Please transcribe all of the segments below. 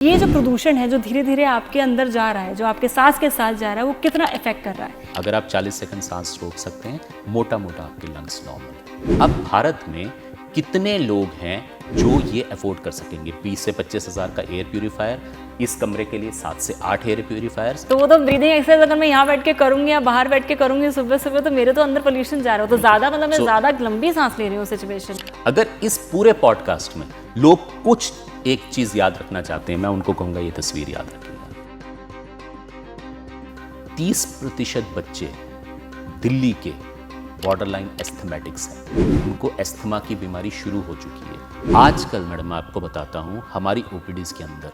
ये जो प्रदूषण है जो धीरे धीरे आपके अंदर जा रहा है, जो आपके सांस के साथ जा रहा है, वो कितना इफेक्ट कर रहा है? अगर आप 40 सेकंड सांस रोक सकते हैं, मोटा मोटा आपके लंग्स नॉर्मल है। अब भारत में कितने लोग हैं जो ये अफोर्ड कर सकेंगे? 20 से 25 हज़ार का एयर प्यूरीफायर, इस कमरे के लिए 7 से 8 एयर प्यूरीफायर्स। तो वो तो ब्रीदिंग एक्सरसाइज अगर मैं यहाँ बैठ के करूंगी या बाहर बैठ के करूंगी सुबह सुबह, तो मेरे तो अंदर पोल्यूशन जा रहा हो, तो ज्यादा मतलब मैं ज्यादा लंबी सांस ले रही हूँ सिचुएशन। अगर इस पूरे पॉडकास्ट में लोग कुछ एक चीज याद रखना चाहते हैं, मैं उनको कहूंगा ये तस्वीर याद रखिएगा। 30% बच्चे दिल्ली के बॉर्डरलाइन एस्थमेटिक्स हैं, उनको एस्थमा की बीमारी शुरू हो चुकी है। आजकल मैडम मैं आपको बताता हूँ, हमारी ओपीडीज के अंदर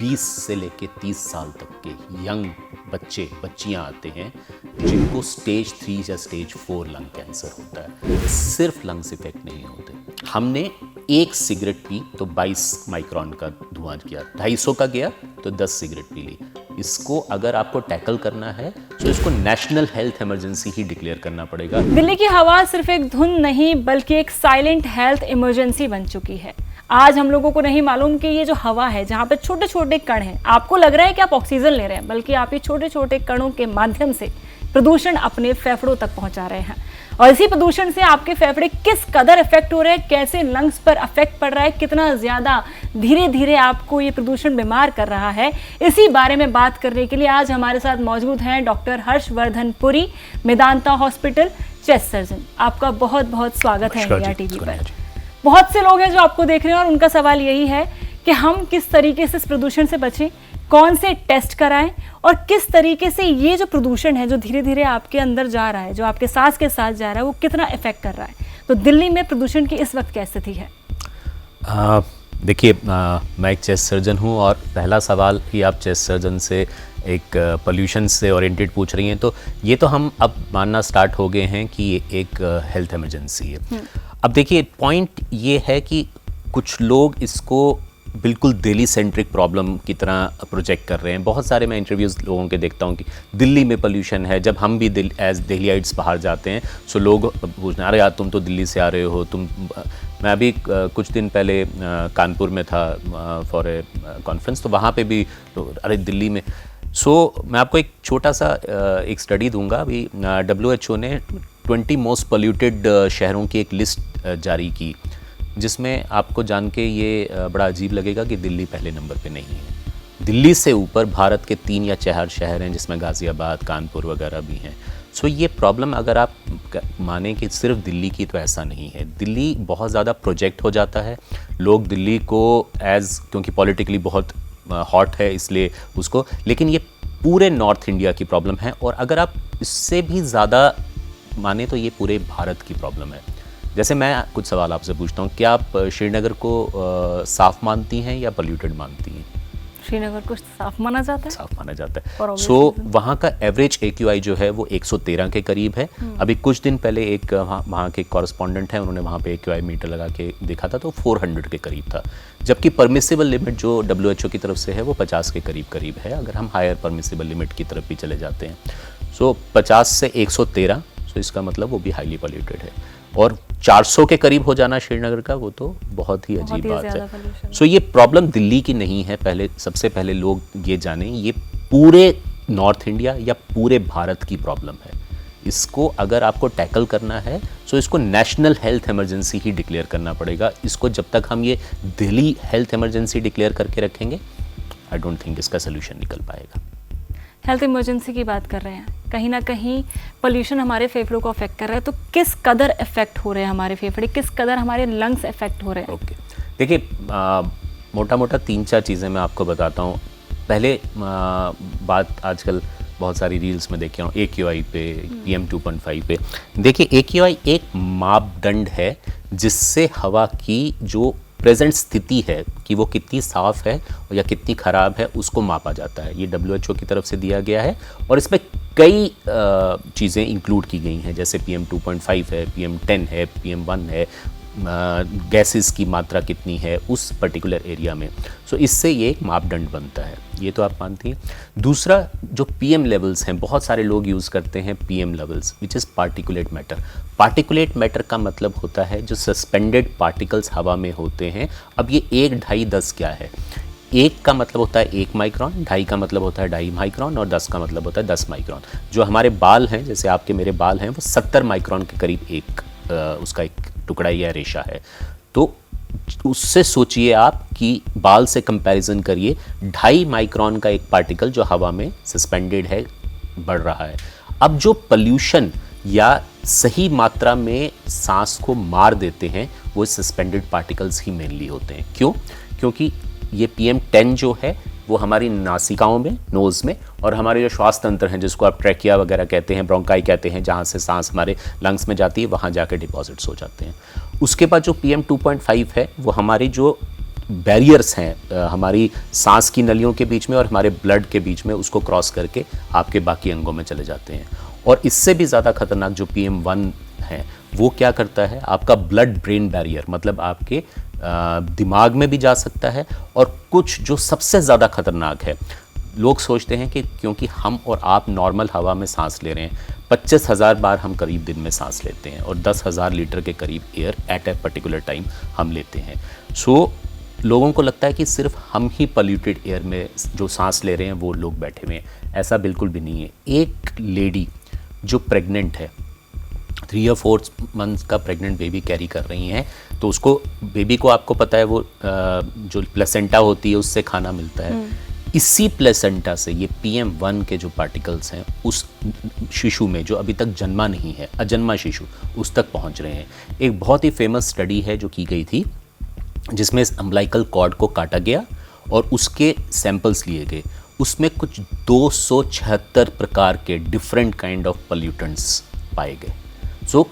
20 से लेके 30 साल तक के यंग बच्चे बच्चियां आते हैं जिनको स्टेज 3 या स्टेज 4 लंग कैंसर होता है। सिर्फ लंग्स इफेक्ट नहीं होते। हमने एक सिगरेट पी तो 22 माइक्रोन का धुआं किया, 250 का गया तो 10 सिगरेट पी ली। इसको अगर आपको टैकल करना है तो इसको नेशनल हेल्थ इमरजेंसी ही डिक्लेयर करना पड़ेगा। दिल्ली की हवा सिर्फ एक धुंध नहीं बल्कि एक साइलेंट हेल्थ इमरजेंसी बन चुकी है। आज हम लोगों को नहीं मालूम कि ये जो हवा है, जहाँ पे छोटे छोटे कण हैं, आपको लग रहा है कि आप ऑक्सीजन ले रहे हैं, बल्कि आप ये छोटे छोटे कणों के माध्यम से प्रदूषण अपने फेफड़ों तक पहुंचा रहे हैं। और इसी प्रदूषण से आपके फेफड़े किस कदर इफेक्ट हो रहे हैं, कैसे लंग्स पर इफेक्ट पड़ रहा है, कितना ज्यादा धीरे धीरे आपको ये प्रदूषण बीमार कर रहा है, इसी बारे में बात करने के लिए आज हमारे साथ मौजूद हैं doctor Harshvardhan Puri, Medanta hospital, chest surgeon. आपका बहुत बहुत स्वागत है इंडिया टीवी पर। बहुत से लोग हैं जो आपको देख रहे हैं और उनका सवाल यही है कि हम किस तरीके से इस प्रदूषण से बचें, कौन से टेस्ट कराएं और किस तरीके से ये जो प्रदूषण है जो धीरे धीरे आपके अंदर जा रहा है, जो आपके सांस के साथ जा रहा है, वो कितना इफेक्ट कर रहा है। तो दिल्ली में प्रदूषण की इस वक्त क्या स्थिति है? देखिए, मैं एक चेस्ट सर्जन हूँ और पहला सवाल कि आप चेस्ट सर्जन से एक पोल्यूशन से ओरिएंटेड पूछ रही हैं, तो ये तो हम अब मानना स्टार्ट हो गए हैं कि ये एक हेल्थ इमरजेंसी है। अब देखिए, पॉइंट ये है कि कुछ लोग इसको बिल्कुल दिल्ली सेंट्रिक प्रॉब्लम की तरह प्रोजेक्ट कर रहे हैं। बहुत सारे मैं इंटरव्यूज़ लोगों के देखता हूँ कि दिल्ली में पोल्यूशन है। जब हम भी एज दिल्लीइट्स बाहर जाते हैं सो लोग पूछते हैं, अरे यार तुम तो दिल्ली से आ रहे हो, तुम। मैं अभी कुछ दिन पहले कानपुर में था फॉर ए कॉन्फ्रेंस, तो वहाँ पे भी अरे दिल्ली में। मैं आपको एक छोटा सा एक स्टडी दूंगा। अभी WHO ने 20 मोस्ट पोल्यूटेड शहरों की एक लिस्ट जारी की, जिसमें आपको जान के ये बड़ा अजीब लगेगा कि दिल्ली पहले नंबर पे नहीं है। दिल्ली से ऊपर भारत के 3 या 4 शहर हैं जिसमें गाज़ियाबाद, कानपुर वगैरह भी हैं। ये प्रॉब्लम अगर आप माने कि सिर्फ दिल्ली की, तो ऐसा नहीं है। दिल्ली बहुत ज़्यादा प्रोजेक्ट हो जाता है। लोग दिल्ली को क्योंकि पॉलिटिकली बहुत हॉट है इसलिए उसको, लेकिन ये पूरे नॉर्थ इंडिया की प्रॉब्लम है। और अगर आप इससे भी ज़्यादा माने तो ये पूरे भारत की प्रॉब्लम है। जैसे मैं कुछ सवाल आपसे पूछता हूँ, क्या आप श्रीनगर को साफ मानती हैं या पोल्यूटेड मानती हैं? श्रीनगर को साफ माना जाता है। साफ माना जाता है। वहाँ का एवरेज AQI जो है वो 113 के करीब है। अभी कुछ दिन पहले एक वहाँ के कॉरेस्पॉन्डेंट हैं, उन्होंने वहाँ पे AQI मीटर लगा के देखा था तो 400 के करीब था, जबकि परमिसिबल लिमिट जो WHO की तरफ से है वो 50 के करीब है। अगर हम हायर परमिसिबल लिमिट की तरफ भी चले जाते हैं 50 से 113, इसका मतलब वो भी हाईली पोल्यूटेड है। और 400 के करीब हो जाना श्रीनगर का, वो तो बहुत ही अजीब बात है। ये प्रॉब्लम दिल्ली की नहीं है। सबसे पहले लोग ये जानें, ये पूरे नॉर्थ इंडिया या पूरे भारत की प्रॉब्लम है। इसको अगर आपको टैकल करना है तो इसको नेशनल हेल्थ इमरजेंसी ही डिक्लेयर करना पड़ेगा। इसको जब तक हम ये दिल्ली हेल्थ इमरजेंसी डिक्लेयर करके रखेंगे, आई डोंट थिंक इसका सोल्यूशन निकल पाएगा। हेल्थ इमरजेंसी की बात कर रहे हैं, कहीं ना कहीं पोल्यूशन हमारे फेफड़ों को अफेक्ट कर रहा है, तो किस कदर इफेक्ट हो रहे हैं हमारे फेफड़े, किस कदर हमारे लंग्स इफेक्ट हो रहे हैं? ओके, देखिए, मोटा मोटा 3-4 चीज़ें मैं आपको बताता हूँ। पहले बात आजकल बहुत सारी रील्स में देखे हूँ AQI पे, PM 2.5 पे। देखिए, AQI एक मापदंड है जिससे हवा की जो प्रेजेंट स्थिति है कि वो कितनी साफ़ है या कितनी ख़राब है उसको मापा जाता है। ये WHO की तरफ से दिया गया है और इसमें कई चीज़ें इंक्लूड की गई हैं, जैसे PM 2.5 है, PM 10 है, PM 1 है, गैसेस की मात्रा कितनी है उस पर्टिकुलर एरिया में। इससे ये एक मापदंड बनता है, ये तो आप मानती हैं। दूसरा, जो PM लेवल्स हैं, बहुत सारे लोग यूज़ करते हैं PM levels, which is particulate matter. Particulate matter का मतलब होता है जो सस्पेंडेड पार्टिकल्स हवा में होते हैं। अब ये 1, 2.5, 10 क्या है? 1 का मतलब होता है 1 माइक्रोन, 2.5 का मतलब होता है 2.5 माइक्रोन और 10 का मतलब होता है 10 माइक्रोन। जो हमारे बाल हैं, जैसे आपके मेरे बाल हैं, वो 70 माइक्रोन के करीब उसका एक टुकड़ा या रेशा है। तो उससे सोचिए आप कि बाल से कंपैरिजन करिए, 2.5 माइक्रोन का एक पार्टिकल जो हवा में सस्पेंडेड है बढ़ रहा है। अब जो पोल्यूशन या सही मात्रा में सांस को मार देते हैं वो सस्पेंडेड पार्टिकल्स ही मेनली होते हैं। क्यों? क्योंकि ये PM10 जो है वो हमारी नासिकाओं में, नोज़ में, और हमारे जो श्वास तंत्र हैं जिसको आप ट्रैकिया वगैरह कहते हैं, ब्रोंकाई कहते हैं, जहाँ से सांस हमारे लंग्स में जाती है, वहाँ जाके डिपॉजिट्स हो जाते हैं। उसके बाद जो PM2.5 है वो हमारी जो बैरियर्स हैं हमारी सांस की नलियों के बीच में और हमारे ब्लड के बीच में, उसको क्रॉस करके आपके बाकी अंगों में चले जाते हैं। और इससे भी ज़्यादा खतरनाक जो PM1 है वो क्या करता है, आपका ब्लड ब्रेन बैरियर, मतलब आपके दिमाग में भी जा सकता है। और कुछ जो सबसे ज़्यादा खतरनाक है, लोग सोचते हैं कि क्योंकि हम और आप नॉर्मल हवा में सांस ले रहे हैं, 25,000 बार हम करीब दिन में सांस लेते हैं और 10,000 लीटर के करीब air at a particular time हम लेते हैं। सो लोगों को लगता है कि सिर्फ हम ही पोल्यूटेड एयर में जो सांस ले रहे हैं वो लोग बैठे हुए हैं। ऐसा बिल्कुल भी नहीं है। एक लेडी जो प्रेग्नेंट है, 3 or 4 मंथ्स का प्रेग्नेंट बेबी कैरी कर रही हैं, तो उसको, बेबी को आपको पता है वो जो प्लेसेंटा होती है उससे खाना मिलता है। इसी प्लेसेंटा से ये PM1 के जो पार्टिकल्स हैं उस शिशु में जो अभी तक जन्मा नहीं है, अजन्मा शिशु, उस तक पहुंच रहे हैं। एक बहुत ही फेमस स्टडी है जो की गई थी जिसमें इस अम्बिलिकल कॉर्ड को काटा गया और उसके सैंपल्स लिए गए। उसमें कुछ 276 प्रकार के डिफरेंट काइंड ऑफ पोल्यूटेंट्स पाए गए। सो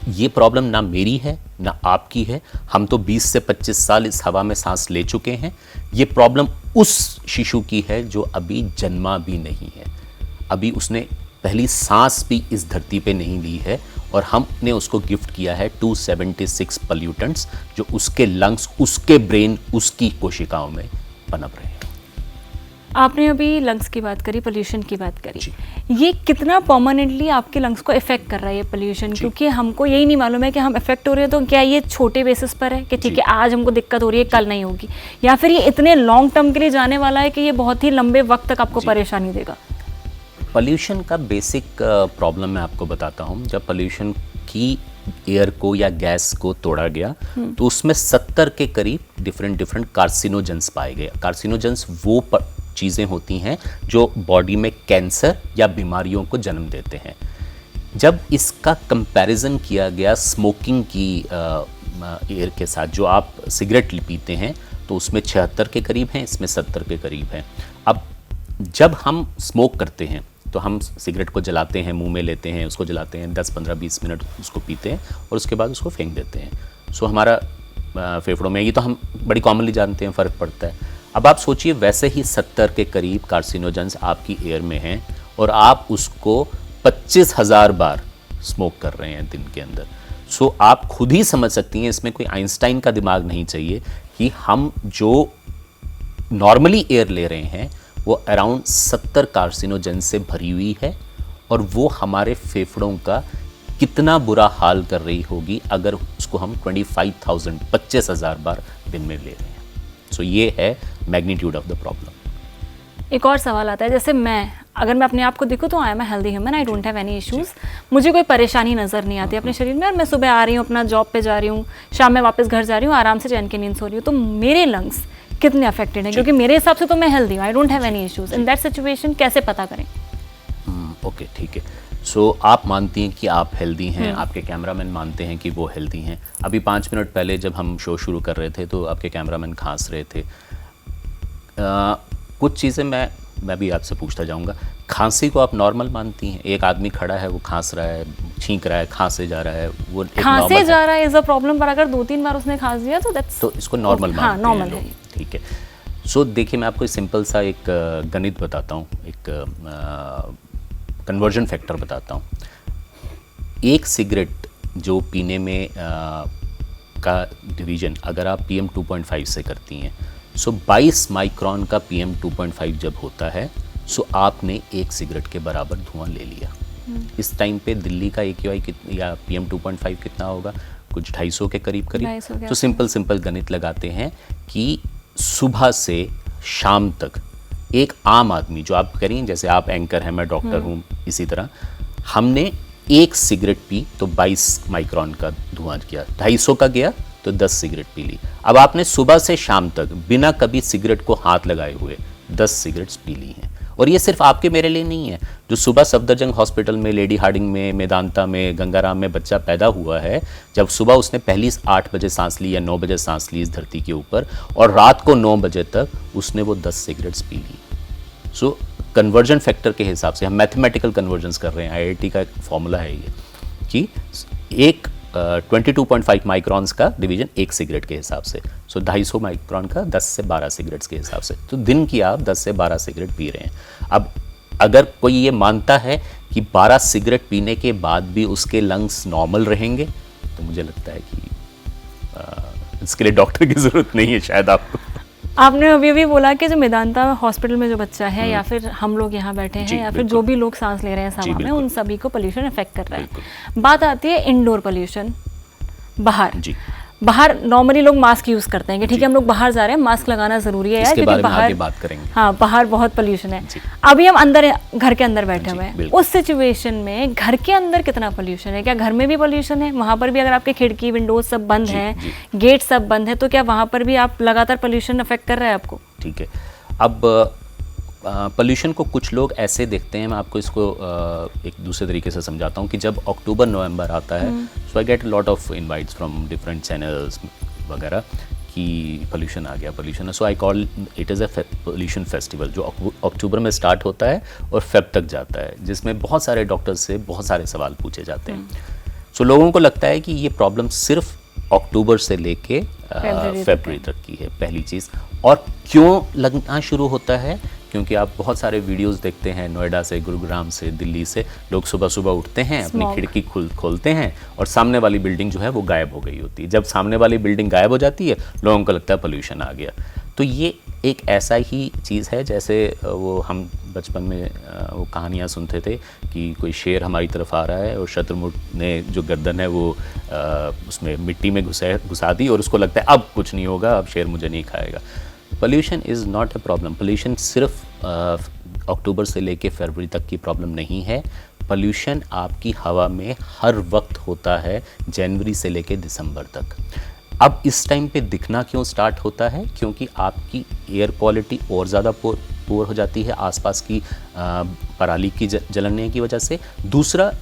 ये प्रॉब्लम ना मेरी है ना आपकी है, हम तो 20 से 25 साल इस हवा में सांस ले चुके हैं। ये प्रॉब्लम उस शिशु की है जो अभी जन्मा भी नहीं है, अभी उसने पहली सांस भी इस धरती पे नहीं ली है, और हमने उसको गिफ्ट किया है 276 पोल्यूटेंट्स जो उसके लंग्स, उसके ब्रेन, उसकी कोशिकाओं में पनप रहे हैं। आपने अभी लंग्स की बात करी, पोल्यूशन की बात करी, ये कितना परमानेंटली आपके लंग्स को इफेक्ट कर रहा है ये पोल्यूशन? क्योंकि हमको यही नहीं मालूम है कि हम इफेक्ट हो रहे हैं तो क्या ये छोटे बेसिस पर है कि ठीक है आज हमको दिक्कत हो रही है कल नहीं होगी, या फिर ये इतने लॉन्ग टर्म के लिए जाने वाला है कि ये बहुत ही लंबे वक्त तक आपको परेशानी देगा? पोल्यूशन का बेसिक प्रॉब्लम मैं आपको बताता हूँ। जब पोल्यूशन की एयर को या गैस को तोड़ा गया तो उसमें 70 के करीब डिफरेंट कार्सिनोजेंस पाए गए। कार्सिनोजेंस वो चीज़ें होती हैं जो बॉडी में कैंसर या बीमारियों को जन्म देते हैं। जब इसका कंपैरिजन किया गया स्मोकिंग की एयर के साथ, जो आप सिगरेट पीते हैं तो उसमें 76 के करीब हैं, इसमें 70 के करीब हैं। अब जब हम स्मोक करते हैं तो हम सिगरेट को जलाते हैं, मुंह में लेते हैं, उसको जलाते हैं, 10, 15, 20 मिनट उसको पीते हैं और उसके बाद उसको फेंक देते हैं। सो हमारा फेफड़ों में, ये तो हम बड़ी कॉमनली जानते हैं, फ़र्क पड़ता है। अब आप सोचिए वैसे ही 70 के करीब कार्सिनोजेंस आपकी एयर में हैं और आप उसको 25,000 बार स्मोक कर रहे हैं दिन के अंदर। सो आप खुद ही समझ सकती हैं, इसमें कोई आइंस्टाइन का दिमाग नहीं चाहिए कि हम जो नॉर्मली एयर ले रहे हैं वो अराउंड 70 कार्सिनोजेन से भरी हुई है, और वो हमारे फेफड़ों का कितना बुरा हाल कर रही होगी अगर उसको हम 25,000 बार दिन में ले रहे हैं। सो ये है मैग्नीट्यूड ऑफ द प्रॉब्लम। एक और सवाल आता है, जैसे अगर मैं अपने आप को देखूँ तो I am a healthy human, I don't have any issues, मुझे कोई परेशानी नज़र नहीं आती अपने शरीर में, और मैं सुबह आ रही हूँ, अपना जॉब पे जा रही हूँ, शाम में वापस घर जा रही हूँ, आराम से चैन की नींद सो रही हूँ, तो मेरे लंग्स कितने अफेक्टेड हैं? क्योंकि मेरे हिसाब से तो मैं हेल्दी हूँ, I don't have any issues. In that situation कैसे पता करें? ओके, ठीक है। सो आप मानती हैं कि आप हेल्दी हैं, आपके कैमरामैन मानते हैं कि वो हेल्दी हैं। अभी 5 मिनट पहले जब हम शो शुरू कर रहे थे तो आपके कैमरामैन खांस रहे थे। कुछ चीज़ें मैं भी आपसे पूछता जाऊंगा। खांसी को आप नॉर्मल मानती हैं? एक आदमी खड़ा है, वो खांस रहा है, छींक रहा है, खांसे जा रहा है, वो खांसे जा रहा है इज अ प्रॉब्लम, पर अगर 2-3 बार उसने खांस दिया तो इसको नॉर्मल मानते हैं। नॉर्मल है, ठीक है। सो देखिए, मैं आपको सिंपल सा एक गणित बताता हूँ, एक कन्वर्जन फैक्टर बताता हूँ। एक सिगरेट जो पीने में का डिवीजन अगर आप PM2.5 से करती हैं, सो 22 माइक्रोन का PM2.5 जब होता है, सो आपने एक सिगरेट के बराबर धुआं ले लिया। इस टाइम पे दिल्ली का AQI या PM2.5 कितना होगा? कुछ 250 के करीब। तो सिंपल गणित लगाते हैं कि सुबह से शाम तक एक आम आदमी, जो आप कह रही हैं जैसे आप एंकर हैं, मैं डॉक्टर हूँ, इसी तरह हमने एक सिगरेट पी तो 22 माइक्रोन का धुआं किया, 250 का गया तो 10 सिगरेट पी ली। अब आपने सुबह से शाम तक बिना कभी सिगरेट को हाथ लगाए हुए 10 सिगरेट्स पी ली हैं। और ये सिर्फ आपके मेरे लिए नहीं है, जो सुबह सफदरजंग हॉस्पिटल में, लेडी हार्डिंग में, मेदांता में, गंगाराम में बच्चा पैदा हुआ है, जब सुबह उसने पहली 8 बजे सांस ली या 9 बजे सांस ली इस धरती के ऊपर, और रात को 9 बजे तक उसने वो 10 सिगरेट्स पी ली। सो कन्वर्जन फैक्टर के हिसाब से हम मैथमेटिकल कन्वर्जन्स कर रहे हैं, आईआईटी का एक फॉर्मूला है ये कि एक 22.5 माइक्रॉन्स का डिवीजन एक सिगरेट के हिसाब से, सो 250 माइक्रॉन का 10 से 12 सिगरेट्स के हिसाब से, तो दिन की आप 10 से 12 सिगरेट पी रहे हैं। अब अगर कोई ये मानता है कि 12 सिगरेट पीने के बाद भी उसके लंग्स नॉर्मल रहेंगे, तो मुझे लगता है कि इसके लिए डॉक्टर की ज़रूरत नहीं है शायद आपको। आपने अभी अभी बोला कि जो मेदांता हॉस्पिटल में जो बच्चा है, या फिर हम लोग यहाँ बैठे हैं, या फिर जो भी लोग सांस ले रहे हैं सभा में, उन सभी को पोल्यूशन अफेक्ट कर रहा है। बात आती है इंडोर पोल्यूशन, बाहर। बाहर नॉर्मली लोग मास्क यूज करते हैं कि ठीक है हम लोग बाहर जा रहे हैं, मास्क लगाना जरूरी है यार, क्योंकि बाहर बात करेंगे। हाँ, बाहर बहुत पोल्यूशन है। अभी हम अंदर घर के अंदर बैठे हुए हैं, उस सिचुएशन में घर के अंदर कितना पोल्यूशन है? क्या घर में भी पोल्यूशन है? वहां पर भी अगर आपके खिड़की विंडोज सब बंद हैं, गेट सब बंद है, तो क्या वहां पर भी आप लगातार पोल्यूशन अफेक्ट कर रहा है आपको? ठीक है, अब पोल्यूशन को कुछ लोग ऐसे देखते हैं, मैं आपको इसको एक दूसरे तरीके से समझाता हूँ कि जब अक्टूबर नवंबर आता है, so I get lot of invites from different channels वगैरह कि पोल्यूशन आ गया, पोल्यूशन है। So I call it is a pollution festival, जो अक्टूबर में स्टार्ट होता है और फेब तक जाता है, जिसमें बहुत सारे डॉक्टर्स से बहुत सारे सवाल पूछे जाते हैं। सो लोगों को लगता है कि ये प्रॉब्लम सिर्फ अक्टूबर से लेके फरवरी तक की है, पहली चीज़। और क्यों लगना शुरू होता है? क्योंकि आप बहुत सारे वीडियोस देखते हैं नोएडा से, गुरुग्राम से, दिल्ली से, लोग सुबह सुबह उठते हैं, अपनी खिड़की खोलते हैं और सामने वाली बिल्डिंग जो है वो गायब हो गई होती है। जब सामने वाली बिल्डिंग गायब हो जाती है, लोगों को लगता है पोल्यूशन आ गया। तो ये एक ऐसा ही चीज़ है जैसे वो हम बचपन में वो कहानियाँ सुनते थे कि कोई शेर हमारी तरफ आ रहा है और शत्रुमुख ने जो गर्दन है वो उसमें मिट्टी में घुसा दी और उसको लगता है अब कुछ नहीं होगा, अब शेर मुझे नहीं खाएगा। Pollution is not a problem. Pollution सिर्फ अक्टूबर से लेके फरवरी तक की प्रॉब्लम नहीं है। पोल्यूशन आपकी हवा में हर वक्त होता है, जनवरी से लेके दिसंबर तक। अब इस टाइम पे दिखना क्यों स्टार्ट होता है? क्योंकि आपकी एयर क्वालिटी और ज़्यादा पुअर हो जाती है आसपास की पराली की जलने की वजह से। दूसरा,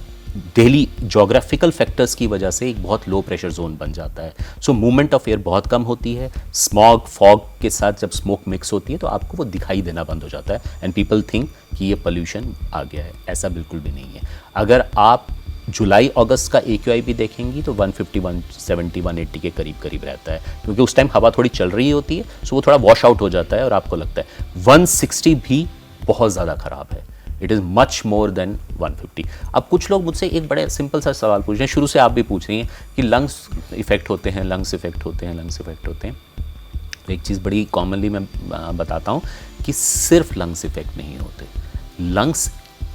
डेली जोग्राफिकल फैक्टर्स की वजह से एक बहुत लो प्रेशर जोन बन जाता है। सो मूवमेंट ऑफ एयर बहुत कम होती है। स्मॉग, फॉग के साथ जब स्मोक मिक्स होती है तो आपको वो दिखाई देना बंद हो जाता है एंड पीपल थिंक कि ये पोल्यूशन आ गया है। ऐसा बिल्कुल भी नहीं है। अगर आप जुलाई अगस्त का AQI भी देखेंगी तो 150, 170, 180 के करीब करीब रहता है, क्योंकि उस टाइम हवा थोड़ी चल रही होती है, सो वो थोड़ा वॉश आउट हो जाता है और आपको लगता है 160 भी बहुत ज़्यादा ख़राब है। It is much more than 150। अब कुछ लोग मुझसे एक बड़े सिंपल सा सवाल पूछ रहे हैं, शुरू से आप भी पूछ रही हैं कि लंग्स इफेक्ट होते हैं, लंग्स इफेक्ट होते हैं, लंग्स इफेक्ट होते हैं। एक चीज़ बड़ी कॉमनली मैं बताता हूँ कि सिर्फ लंग्स इफेक्ट नहीं होते। लंग्स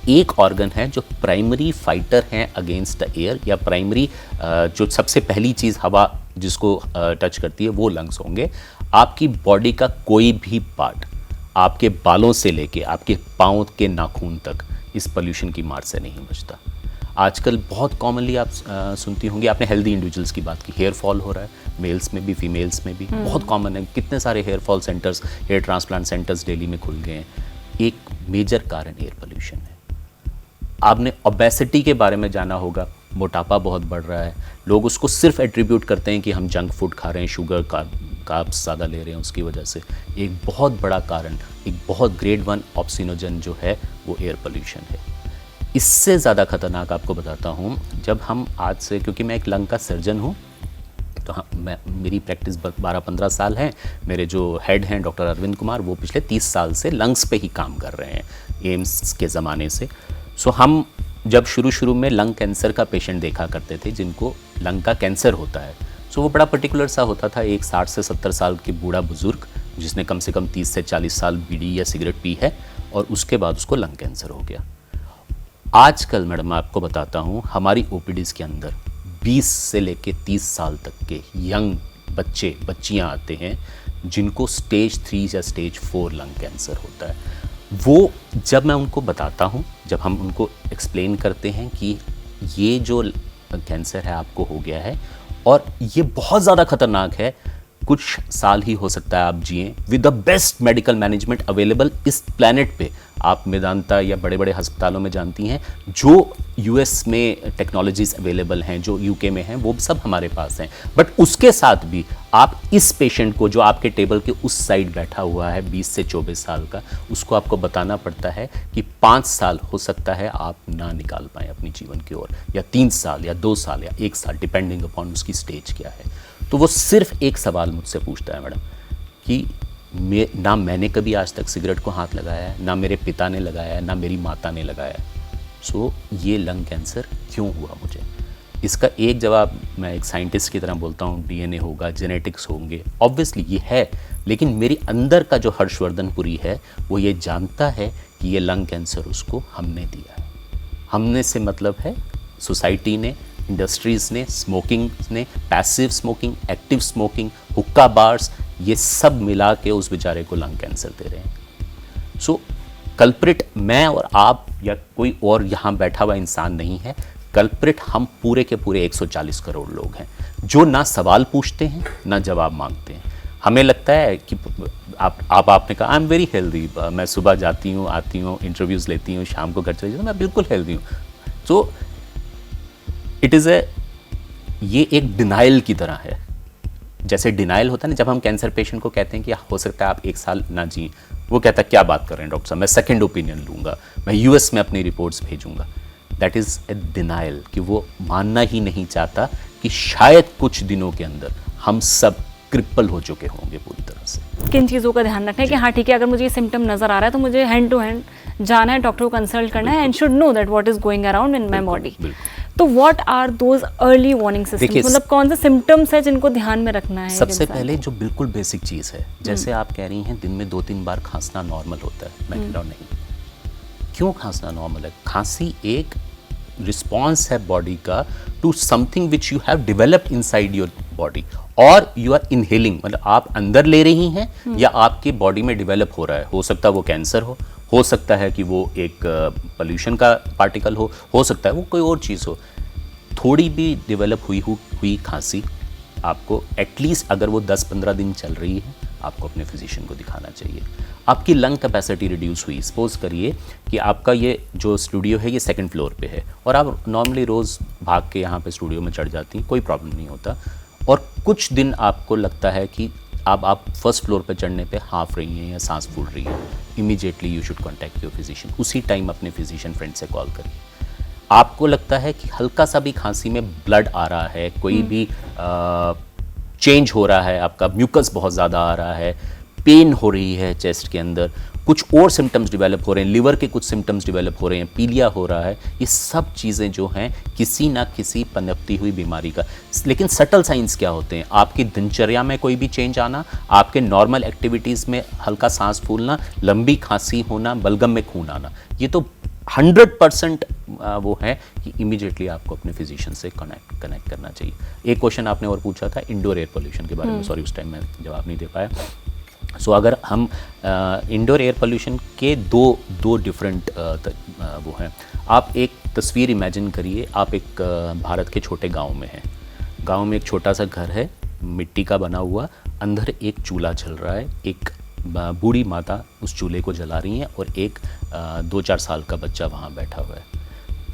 एक ऑर्गन है जो प्राइमरी फाइटर हैं अगेंस्ट द एयर, या प्राइमरी जो सबसे पहली चीज़ हवा जिसको टच करती है वो लंग्स होंगे। आपकी बॉडी का कोई भी पार्ट, आपके बालों से लेके आपके पाँव के नाखून तक, इस पोल्यूशन की मार से नहीं बचता। आजकल बहुत कॉमनली आप सुनती होंगी, आपने हेल्दी इंडिविजुअल्स की बात की, हेयर फॉल हो रहा है, मेल्स में भी फीमेल्स में भी बहुत कॉमन है। कितने सारे hair fall centres, hair transplant centres Delhi में खुल गए हैं। एक मेजर कारण एयर पोल्यूशन है। आपने ओबेसिटी के बारे में जाना होगा, मोटापा बहुत बढ़ रहा है। लोग उसको सिर्फ एट्रीब्यूट करते हैं कि हम जंक फूड खा रहे हैं, शुगर कार्ब्स ज़्यादा ले रहे हैं, उसकी वजह से। एक बहुत बड़ा कारण, एक बहुत ग्रेड 1 ऑक्सीनोजन जो है वो एयर पोल्यूशन है। इससे ज़्यादा खतरनाक आपको बताता हूँ, जब हम आज से, क्योंकि मैं एक लंग का सर्जन हूँ, तो हाँ, मेरी प्रैक्टिस 12-15 साल है। मेरे जो हेड हैं डॉक्टर अरविंद कुमार, वो पिछले 30 साल से लंग्स पे ही काम कर रहे हैं, एम्स के ज़माने से। सो हम जब शुरू में लंग कैंसर का पेशेंट देखा करते थे, जिनको लंग का कैंसर होता है, सो वो बड़ा पर्टिकुलर सा होता था। एक 60 से 70 साल के बूढ़ा बुजुर्ग जिसने कम से कम 30 से 40 साल बीड़ी या सिगरेट पी है और उसके बाद उसको लंग कैंसर हो गया। आजकल मैडम मैं आपको बताता हूँ, हमारी OPDs के अंदर 20 से लेके 30 साल तक के यंग बच्चे बच्चियाँ आते हैं जिनको स्टेज 3 या स्टेज 4 लंग कैंसर होता है, वो जब मैं उनको बताता हूँ, जब हम उनको एक्सप्लेन करते हैं कि ये जो कैंसर है आपको हो गया है और ये बहुत ज़्यादा खतरनाक है, कुछ साल ही हो सकता है आप जिए with the best medical management available इस प्लैनेट पे। आप मेदांता या बड़े बड़े अस्पतालों में जानती हैं, जो यूएस में टेक्नोलॉजीज अवेलेबल हैं, जो यूके में हैं, वो सब हमारे पास हैं। बट उसके साथ भी आप इस पेशेंट को, जो आपके टेबल के उस साइड बैठा हुआ है 20 से 24 साल का, उसको आपको बताना पड़ता है कि 5 साल हो सकता है आप ना निकाल पाएँ अपनी जीवन की ओर, या 3 साल या 2 साल या 1 साल, डिपेंडिंग अपॉन उसकी स्टेज क्या है। तो वो सिर्फ एक सवाल मुझसे पूछता है, मैडम, कि ना मैंने कभी आज तक सिगरेट को हाथ लगाया है, ना मेरे पिता ने लगाया है, ना मेरी माता ने लगाया है, सो ये लंग कैंसर क्यों हुआ मुझे? इसका एक जवाब मैं एक साइंटिस्ट की तरह बोलता हूँ, डीएनए होगा, जेनेटिक्स होंगे, ऑब्वियसली ये है, लेकिन मेरी अंदर का जो हर्षवर्धन पुरी है वो ये जानता है कि ये लंग कैंसर उसको हमने दिया है। हमने से मतलब है सोसाइटी ने, इंडस्ट्रीज़ ने, स्मोकिंग ने, पैसिव स्मोकिंग, एक्टिव स्मोकिंग, हुक्का बार्स, ये सब मिला के उस बेचारे को लंग कैंसर दे रहे हैं। सो कल्प्रिट मैं और आप या कोई और यहाँ बैठा हुआ इंसान नहीं है, कल्प्रिट हम पूरे के पूरे 140 करोड़ लोग हैं, जो ना सवाल पूछते हैं ना जवाब मांगते हैं। हमें लगता है कि आपने कहा आई एम वेरी हेल्दी, मैं सुबह जाती हूँ, आती हूँ, इंटरव्यूज़ लेती हूँ, शाम को घर चली जाती हूँ, मैं बिल्कुल हेल्दी हूँ। सो इट इज़ ये एक डिनाइल की तरह है। जैसे डिनाइल होता है ना, जब हम कैंसर पेशेंट को कहते हैं कि हो सकता है आप 1 साल ना जिए, वो कहता है क्या बात कर रहे हैं डॉक्टर साहब, मैं सेकंड ओपिनियन लूँगा, मैं यूएस में अपनी रिपोर्ट्स भेजूँगा। दैट इज़ ए डिनाइल, कि वो मानना ही नहीं चाहता कि शायद कुछ दिनों के अंदर हम सब क्रिपल हो चुके होंगे पूरी तरह से। किन चीज़ों का ध्यान रखना है कि हाँ ठीक है, अगर मुझे ये सिम्टम नज़र आ रहा है तो मुझे हैंड टू हैंड जाना है, डॉक्टर को कंसल्ट करना है, and should know that what is going around in my body. तो what are those early warning systems, मतलब कौन से सिम्टम्स है जिनको ध्यान में रखना है? सबसे पहले जो बिल्कुल बेसिक चीज़ है, जैसे आप कह रही हैं दिन में 2-3 बार खांसना नॉर्मल होता है, मैं कह रहा हूँ नहीं। क्यों खांसना नॉर्मल है? खांसी एक रिस्पॉन्स है बॉडी का to something which you have developed inside your body, और यू आर इनहेलिंग, मतलब आप अंदर ले रही हैं या आपकी बॉडी में डेवलप हो रहा है। हो सकता है वो कैंसर हो सकता है कि वो एक पोल्यूशन का पार्टिकल हो सकता है वो कोई और चीज़ हो। थोड़ी भी डेवलप हुई खांसी आपको एटलीस्ट, अगर वो 10-15 दिन चल रही है, आपको अपने फिजिशियन को दिखाना चाहिए। आपकी लंग कैपेसिटी रिड्यूस हुई, सपोज करिए कि आपका ये जो स्टूडियो है ये 2nd फ्लोर पे है और आप नॉर्मली रोज़ भाग के यहाँ पे स्टूडियो में चढ़ जाती हैं, कोई प्रॉब्लम नहीं होता, और कुछ दिन आपको लगता है कि अब आप 1st फ्लोर पे चढ़ने पे हाफ रही हैं या सांस फूल रही है, immediately you should contact your physician. उसी टाइम अपने फिजिशियन फ्रेंड से कॉल करिए। आपको लगता है कि हल्का सा भी खांसी में ब्लड आ रहा है, कोई भी चेंज हो रहा है, आपका म्यूकस बहुत ज़्यादा आ रहा है, पेन हो रही है चेस्ट के अंदर, कुछ और सिम्टम्स डेवलप हो रहे हैं, लिवर के कुछ सिम्टम्स डेवलप हो रहे हैं, पीलिया हो रहा है, ये सब चीज़ें जो हैं किसी ना किसी पनपती हुई बीमारी का। लेकिन सटल साइंस क्या होते हैं? आपकी दिनचर्या में कोई भी चेंज आना, आपके नॉर्मल एक्टिविटीज़ में हल्का सांस फूलना, लंबी खांसी होना, बलगम में खून आना, ये तो 100% वो है कि इमीडिएटली आपको अपने फिजिशियन से कनेक्ट करना चाहिए। एक क्वेश्चन आपने और पूछा था इंडोर एयर पोल्यूशन के बारे में, सॉरी उस टाइम मैं जवाब नहीं दे पाया। सो अगर हम इंडोर एयर पोल्यूशन के दो डिफरेंट वो हैं। आप एक तस्वीर इमेजिन करिए, आप एक भारत के छोटे गांव में हैं, गांव में एक छोटा सा घर है, मिट्टी का बना हुआ, अंदर एक चूल्हा जल रहा है, एक बूढ़ी माता उस चूल्हे को जला रही हैं और एक 2-4 साल का बच्चा वहाँ बैठा हुआ है।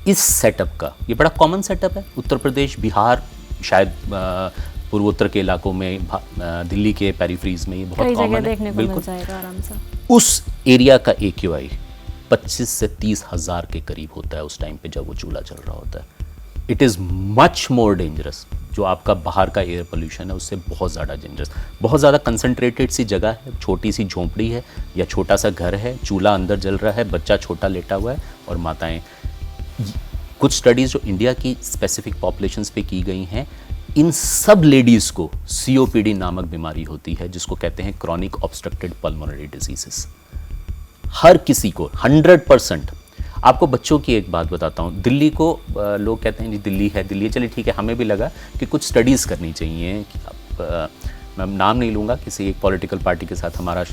इस सेटअप का ये बड़ा कॉमन सेटअप है, उत्तर प्रदेश, बिहार, शायद पूर्वोत्तर के इलाकों में, दिल्ली के पेरिफेरीज में ये बहुत कॉमन है, बिल्कुल आराम से। उस एरिया का AQI 25 से 30 हज़ार के करीब होता है उस टाइम पे जब वो चूल्हा चल रहा होता है। It is much more dangerous. जो आपका बाहर का एयर पोल्यूशन है उससे बहुत ज़्यादा डेंजरस, बहुत ज़्यादा कंसंट्रेटेड सी जगह है, छोटी सी झोंपड़ी है या छोटा सा घर है, चूल्हा अंदर जल रहा है, बच्चा छोटा लेटा हुआ है और माताएं। कुछ स्टडीज़ जो इंडिया की स्पेसिफिक पॉपुलेशंस पे की गई हैं, इन सब लेडीज़ को COPD नामक बीमारी होती है, जिसको कहते हैं क्रॉनिक ऑब्स्ट्रक्टेड पल्मोनरी डिजीजेस। हर किसी को 100%। आपको बच्चों की एक बात बताता हूँ, दिल्ली को लोग कहते हैं जी दिल्ली है, दिल्ली है, चलिए ठीक है, हमें भी लगा कि कुछ स्टडीज़ करनी चाहिए कि मैं नाम नहीं लूँगा, किसी एक पॉलिटिकल पार्टी के साथ हमारा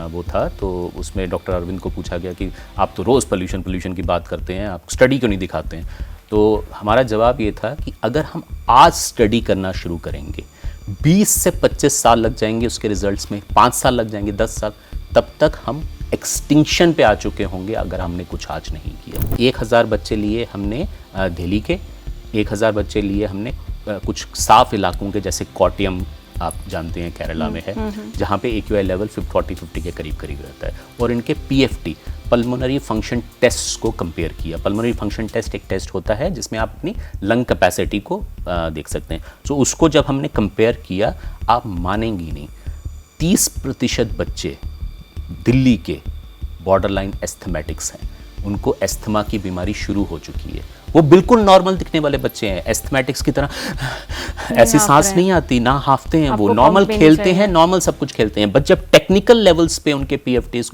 वो था, तो उसमें डॉक्टर अरविंद को पूछा गया कि आप तो रोज़ पोल्यूशन की बात करते हैं, आप स्टडी क्यों नहीं दिखाते हैं। तो हमारा जवाब ये था कि अगर हम आज स्टडी करना शुरू करेंगे, 20 से 25 साल लग जाएंगे उसके रिजल्ट्स में, 5 साल लग जाएंगे, 10 साल, तब तक हम एक्सटिंक्शन पे आ चुके होंगे अगर हमने कुछ आज नहीं किया। 1000 बच्चे लिए हमने दिल्ली के, 1000 बच्चे लिए हमने कुछ साफ इलाकों के, जैसे कोट्टयम आप जानते हैं केरला में है, जहाँ पे AQI लेवल 40-50 के करीब रहता है, और इनके PFT पल्मोनरी फंक्शन टेस्ट को कंपेयर किया। पल्मोनरी फंक्शन टेस्ट एक टेस्ट होता है जिसमें आप अपनी लंग कैपेसिटी को देख सकते हैं। तो उसको जब हमने कंपेयर किया, आप मानेंगी नहीं, 30% बच्चे दिल्ली के बॉर्डरलाइन एस्थमेटिक्स हैं, उनको एस्थमा की बीमारी शुरू हो चुकी है। वो बिल्कुल नॉर्मल दिखने वाले बच्चे हैं, एस्थमेटिक्स की तरह ऐसी सांस नहीं आती, ना हाफते हैं, वो नॉर्मल खेलते हैं, नॉर्मल सब कुछ खेलते हैं। बट जब टेक्निकल लेवल्स पे उनके PFTs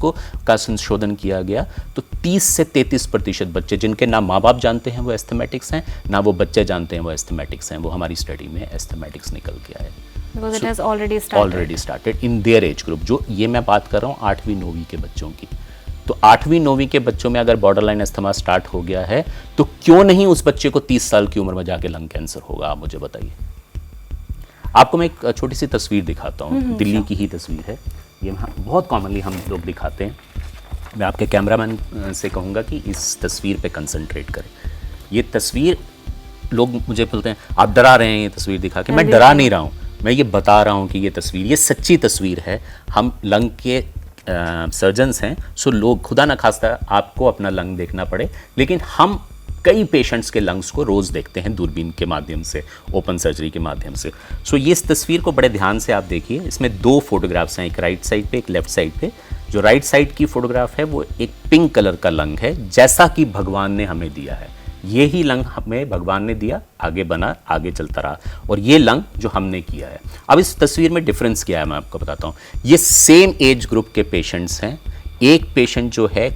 का संशोधन किया गया, तो 30 से 33% बच्चे जिनके ना माँ बाप जानते हैं वो एस्थमेटिक्स हैं, ना वो बच्चे जानते हैं वो एस्थमेटिक्स हैं, वो हमारी स्टडी में एस्थमेटिक्स निकल के आए। Because it has already started in their age group। जो ये मैं बात कर रहा हूँ 8वीं 9वीं के बच्चों की, तो 8वीं 9वीं के बच्चों में अगर बॉर्डरलाइन अस्थमा स्टार्ट हो गया है, तो क्यों नहीं उस बच्चे को 30 साल की उम्र में जाके लंग कैंसर होगा, आप मुझे बताइए। आपको मैं एक छोटी सी तस्वीर दिखाता हूँ, दिल्ली की ही तस्वीर है ये, बहुत कॉमनली हम लोग दिखाते हैं। मैं आपके कैमरामैन से कहूँगा कि इस तस्वीर पे कंसंट्रेट करें। ये तस्वीर, लोग मुझे बोलते हैं आप डरा रहे हैं ये तस्वीर दिखा के, मैं डरा नहीं रहा हूँ, मैं ये बता रहा हूँ कि ये तस्वीर, ये सच्ची तस्वीर है। हम लंग के सर्जन्स हैं, सो लोग, खुदा न खास्ता आपको अपना लंग देखना पड़े, लेकिन हम कई पेशेंट्स के लंग्स को रोज़ देखते हैं दूरबीन के माध्यम से, ओपन सर्जरी के माध्यम से। सो ये इस तस्वीर को बड़े ध्यान से आप देखिए, इसमें 2 फोटोग्राफ्स हैं, एक राइट साइड पे, एक लेफ्ट साइड पे। जो राइट साइड की फोटोग्राफ है वो एक पिंक कलर का लंग है, जैसा कि भगवान ने हमें दिया है। ये ही लंग हमें भगवान ने दिया, आगे बना, आगे चलता रहा, और ये लंग जो हमने किया है। अब इस तस्वीर में डिफरेंस क्या है मैं आपको बताता हूँ। ये सेम एज ग्रुप के पेशेंट्स हैं। एक पेशेंट जो है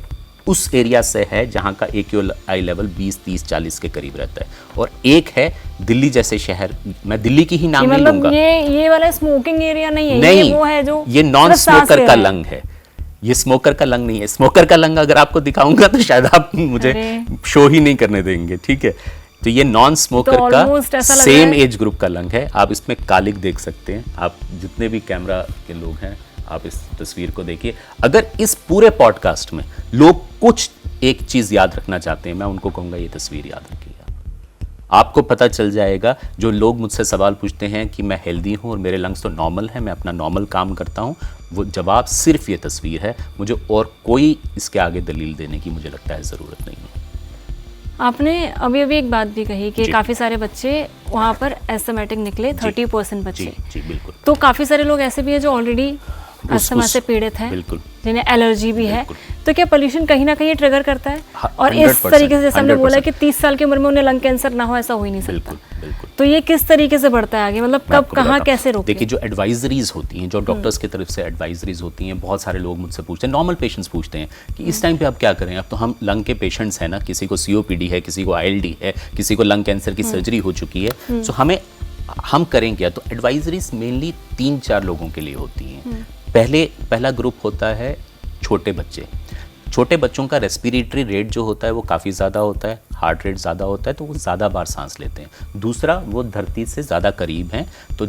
उस एरिया से है जहाँ का AQI लेवल 20, 30, 40 के करीब रहता है, और एक है दिल्ली जैसे शहर, मैं दिल्ली की ही नाम नहीं लूंगा। ये वाला स्मोकिंग एरिया नहीं है, नहीं, ये वो है जो ये नॉन स्मोकर का लंग है, ये स्मोकर का लंग नहीं है। स्मोकर का लंग अगर आपको दिखाऊंगा तो शायद आप मुझे शो ही नहीं करने देंगे, ठीक है। तो ये नॉन स्मोकर का सेम एज ग्रुप का लंग है। आप इसमें कालिक देख सकते हैं, आप जितने भी कैमरा के लोग हैं आप इस तस्वीर को देखिए। अगर इस पूरे पॉडकास्ट में लोग कुछ एक चीज याद रखना चाहते हैं, मैं उनको कहूंगा ये तस्वीर याद रखिएगा। आपको पता चल जाएगा, जो लोग मुझसे सवाल पूछते हैं कि मैं हेल्दी हूं और मेरे लंग्स तो नॉर्मल हैं, मैं अपना नॉर्मल काम करता हूं, वो जवाब सिर्फ ये तस्वीर है। मुझे और कोई इसके आगे दलील देने की मुझे लगता है ज़रूरत नहीं है। आपने अभी एक बात भी कही कि काफ़ी सारे बच्चे वहाँ पर एस्थमेटिक निकले, 30% बच्चे। जी बिल्कुल। तो काफ़ी सारे लोग ऐसे भी हैं जो ऑलरेडी अस्थमा से पीड़ित हैं, बिल्कुल, जिन्हें एलर्जी भी है। तो क्या पोल्यूशन कहीं ना कहीं ट्रिगर करता है? और इस तरीके से जैसे हमने बोला कि 30 साल की उम्र में उन्हें लंग कैंसर ना हो, ऐसा हो ही नहीं सकता। बिल्कुल। तो ये किस तरीके से बढ़ता है आगे, मतलब कब, कहाँ, कैसे रोकें? देखिए, जो एडवाइजरीज होती हैं, जो डॉक्टर्स की तरफ से एडवाइजरीज होती हैं, बहुत सारे लोग मुझसे पूछते हैं, नॉर्मल पेशेंट्स पूछते हैं कि इस टाइम पे आप क्या करें। अब तो हम लंग के पेशेंट्स हैं ना, किसी को COPD है, किसी को ILD है, किसी को लंग कैंसर की सर्जरी हो चुकी है, तो हम करें क्या? तो एडवाइजरीज मेनली 3-4 लोगों के लिए होती हैं। पहला ग्रुप होता है छोटे बच्चे। छोटे बच्चों का रेस्पिरेटरी रेट जो होता है वो काफ़ी ज़्यादा होता है, हार्ट रेट ज़्यादा होता है, तो वो ज़्यादा बार सांस लेते हैं। दूसरा, वो धरती से ज़्यादा करीब हैं। तो